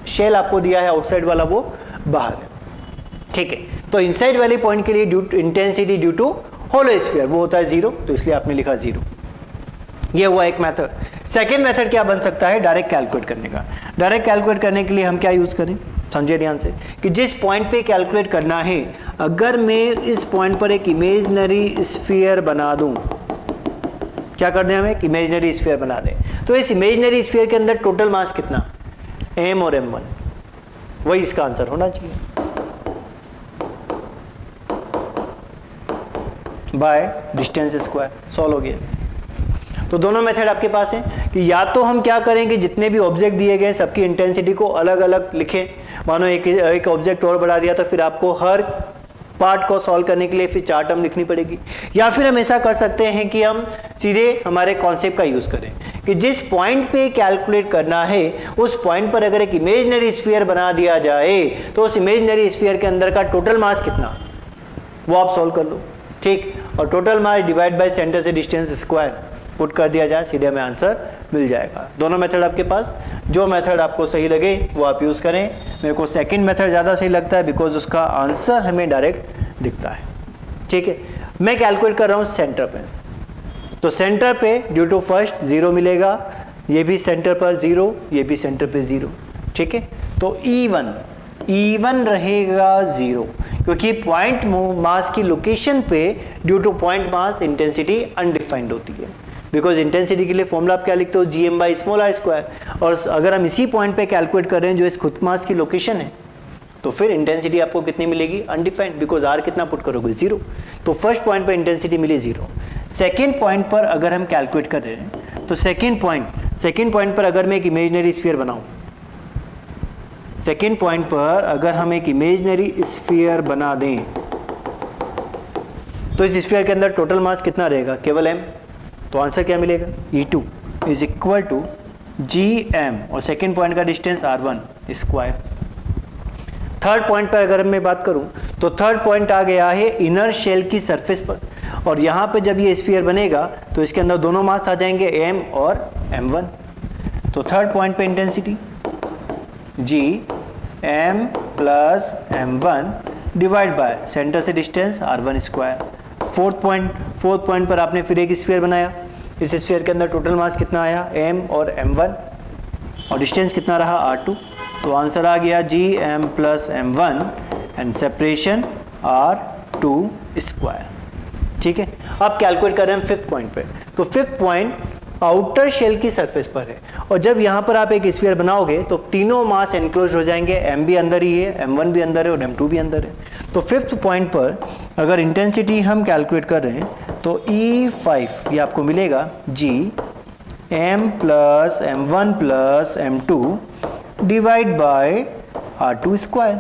शेल आपको दिया है आउटसाइड वाला वो बाहर है। ठीक है। तो इनसाइड वाले पॉइंट के लिए intensity due to hollow sphere वो होता है 0, तो इसलिए आपने लिखा 0। ये हुआ एक मेथड। सेकेंड मेथड क्या बन सकता है, डायरेक्ट कैलकुलेट करने का। डायरेक्ट कैलकुलेट करने के लिए हम क्या यूज करें, समझे ध्यान से, कि जिस पॉइंट पे कैलकुलेट करना है, अगर मैं इस पॉइंट पर एक इमेजिनरी स्फीयर बना दूं, क्या कर दें, हम एक इमेजिनरी स्फीयर बना दें, तो इस इमेजिनरी स्फीयर के अंदर टोटल मास कितना, m और m1, वही इसका आंसर होना चाहिए, बाय डिस्टेंस स्क्वायर। सॉल्व हो गया। तो तो दोनों मेथड आपके पास हैं कि या तो हम क्या करेंगे, जितने भी ऑब्जेक्ट दिए गए सबकी इंटेंसिटी को अलग अलग लिखें। मानो एक ऑब्जेक्ट और बढ़ा दिया तो फिर आपको हर पार्ट को सॉल्व करने के लिए फिर 4 टर्म लिखनी पड़ेगी। या फिर हम ऐसा कर सकते हैं कि हम सीधे हमारे कॉन्सेप्ट का यूज करें कि जिस पॉइंट पे कैलकुलेट करना है उस पॉइंट पर अगर एक इमेजिनरी स्फीयर बना दिया जाए तो उस इमेजिनरी स्फीयर के अंदर का टोटल मास कितना वो आप सॉल्व कर लो, ठीक। और total mass divide by centre से डिस्टेंस स्क्वायर पुट कर दिया जाए, सीधे हमें आंसर मिल जाएगा। दोनों मेथड आपके पास, जो मेथड आपको सही लगे वो आप यूज़ करें। मेरे को सेकंड मेथड ज़्यादा सही लगता है बिकॉज उसका आंसर हमें डायरेक्ट दिखता है, ठीक है। मैं कैलकुलेट कर रहा हूँ सेंटर पे, तो सेंटर पे ड्यू टू फर्स्ट 0 मिलेगा, ये भी सेंटर पर 0, ये भी सेंटर पे 0, ठीक है। तो E1 रहेगा 0 क्योंकि पॉइंट मास की लोकेशन पे due to point mass intensity undefined होती है। बिकॉज इंटेंसिटी के लिए फॉर्मूला आप क्या लिखते हो, gm/r²। और अगर हम इसी पॉइंट पे कैलकुलेट कर रहे हैं जो इस खुद मास की लोकेशन है तो फिर इंटेंसिटी आपको कितनी मिलेगी, अनडिफाइंड, बिकॉज r कितना पुट करोगे 0। तो फर्स्ट पॉइंट पे इंटेंसिटी मिली 0। सेकेंड पॉइंट पर अगर हम कैलकुलेट कर रहे हैं तो सेकेंड पॉइंट पर अगर मैं एक इमेजिनरी स्फीयर बनाऊं, सेकेंड पॉइंट पर अगर हम एक इमेजिनरी स्फीयर बना दें तो इस स्फीयर के अंदर टोटल मास कितना रहेगा, केवल m। तो आंसर क्या मिलेगा, E2 is equal to gm और सेकेंड पॉइंट का distance r1 square. Third point पर अगर मैं बात करूं तो थर्ड पॉइंट आ गया है इनर शेल की सरफेस पर, और यहां पे जब ये स्फीयर बनेगा तो इसके अंदर दोनों मास आ जाएंगे m और m1। तो थर्ड पॉइंट पे intensity gm plus m1 divide by centre से distance r1 square. Fourth point पर आपने फिर एक स्फीयर बनाया, इस स्फीयर के अंदर टोटल मास कितना आया, m और m1, और डिस्टेंस कितना रहा r2। तो आंसर आ गया gm plus m1 and separation r2 square, ठीक है। अब कैलकुलेट कर रहे हैं फिफ्थ पॉइंट पे, तो फिफ्थ पॉइंट आउटर शेल की सरफेस पर है, और जब यहाँ पर आप एक स्फीयर बनाओगे तो तीनों मास एनक्लोज हो जाएंगे, m भी अंदर ही है, m1 भी अंदर है और m2 भी अंदर है। तो फिफ्थ पॉइंट पर अगर इंटेंसिटी हम कैलकुलेट कर रहे हैं तो E5 ये आपको मिलेगा gm plus m1 plus m2 divide by r2 square,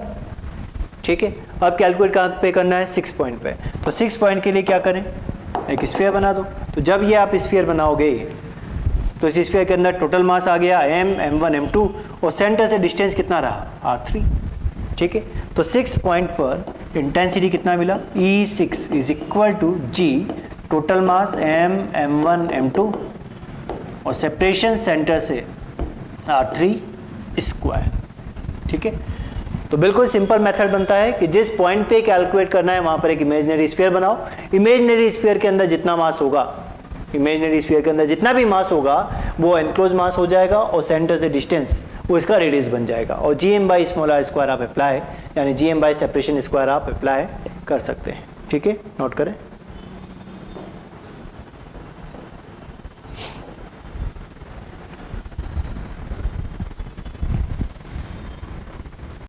ठीक है। अब कैलकुलेट कहाँ पे करना है, 6 पॉइंट पे। तो 6 पॉइंट के लिए क्या करें, एक स्फीयर बना दो। तो जब ये आप स्फीयर बनाओगे तो इस स्फीयर के अंदर टोटल मास आ गया m, m1, m2 और सेंटर से डिस्टेंस कितना रहा, r3, ठीक है। तो 6 पॉइंट पर इंटेंसिटी कितना मिला, E6 is equal to g total mass m, m1, m2 और सेपरेशन सेंटर से r3 स्क्वायर, ठीक है। तो बिल्कुल सिंपल मेथड बनता है कि जिस पॉइंट पे कैलकुलेट करना है वहां पर एक इमेजिनरी स्फीयर बनाओ, इमेजिनरी स्फीयर के अंदर जितना मास होगा, इमेजिनरी स्फीयर के अंदर जितना भी मास होगा वो एनक्लोज मास हो जाएगा और सेंटर से डिस्टेंस वो इसका रेडियस बन जाएगा, और gm/r² आप अप्लाई यानी gm बाय सेपरेशन स्क्वायर आप अप्लाई कर सकते हैं, ठीक है। नोट करें।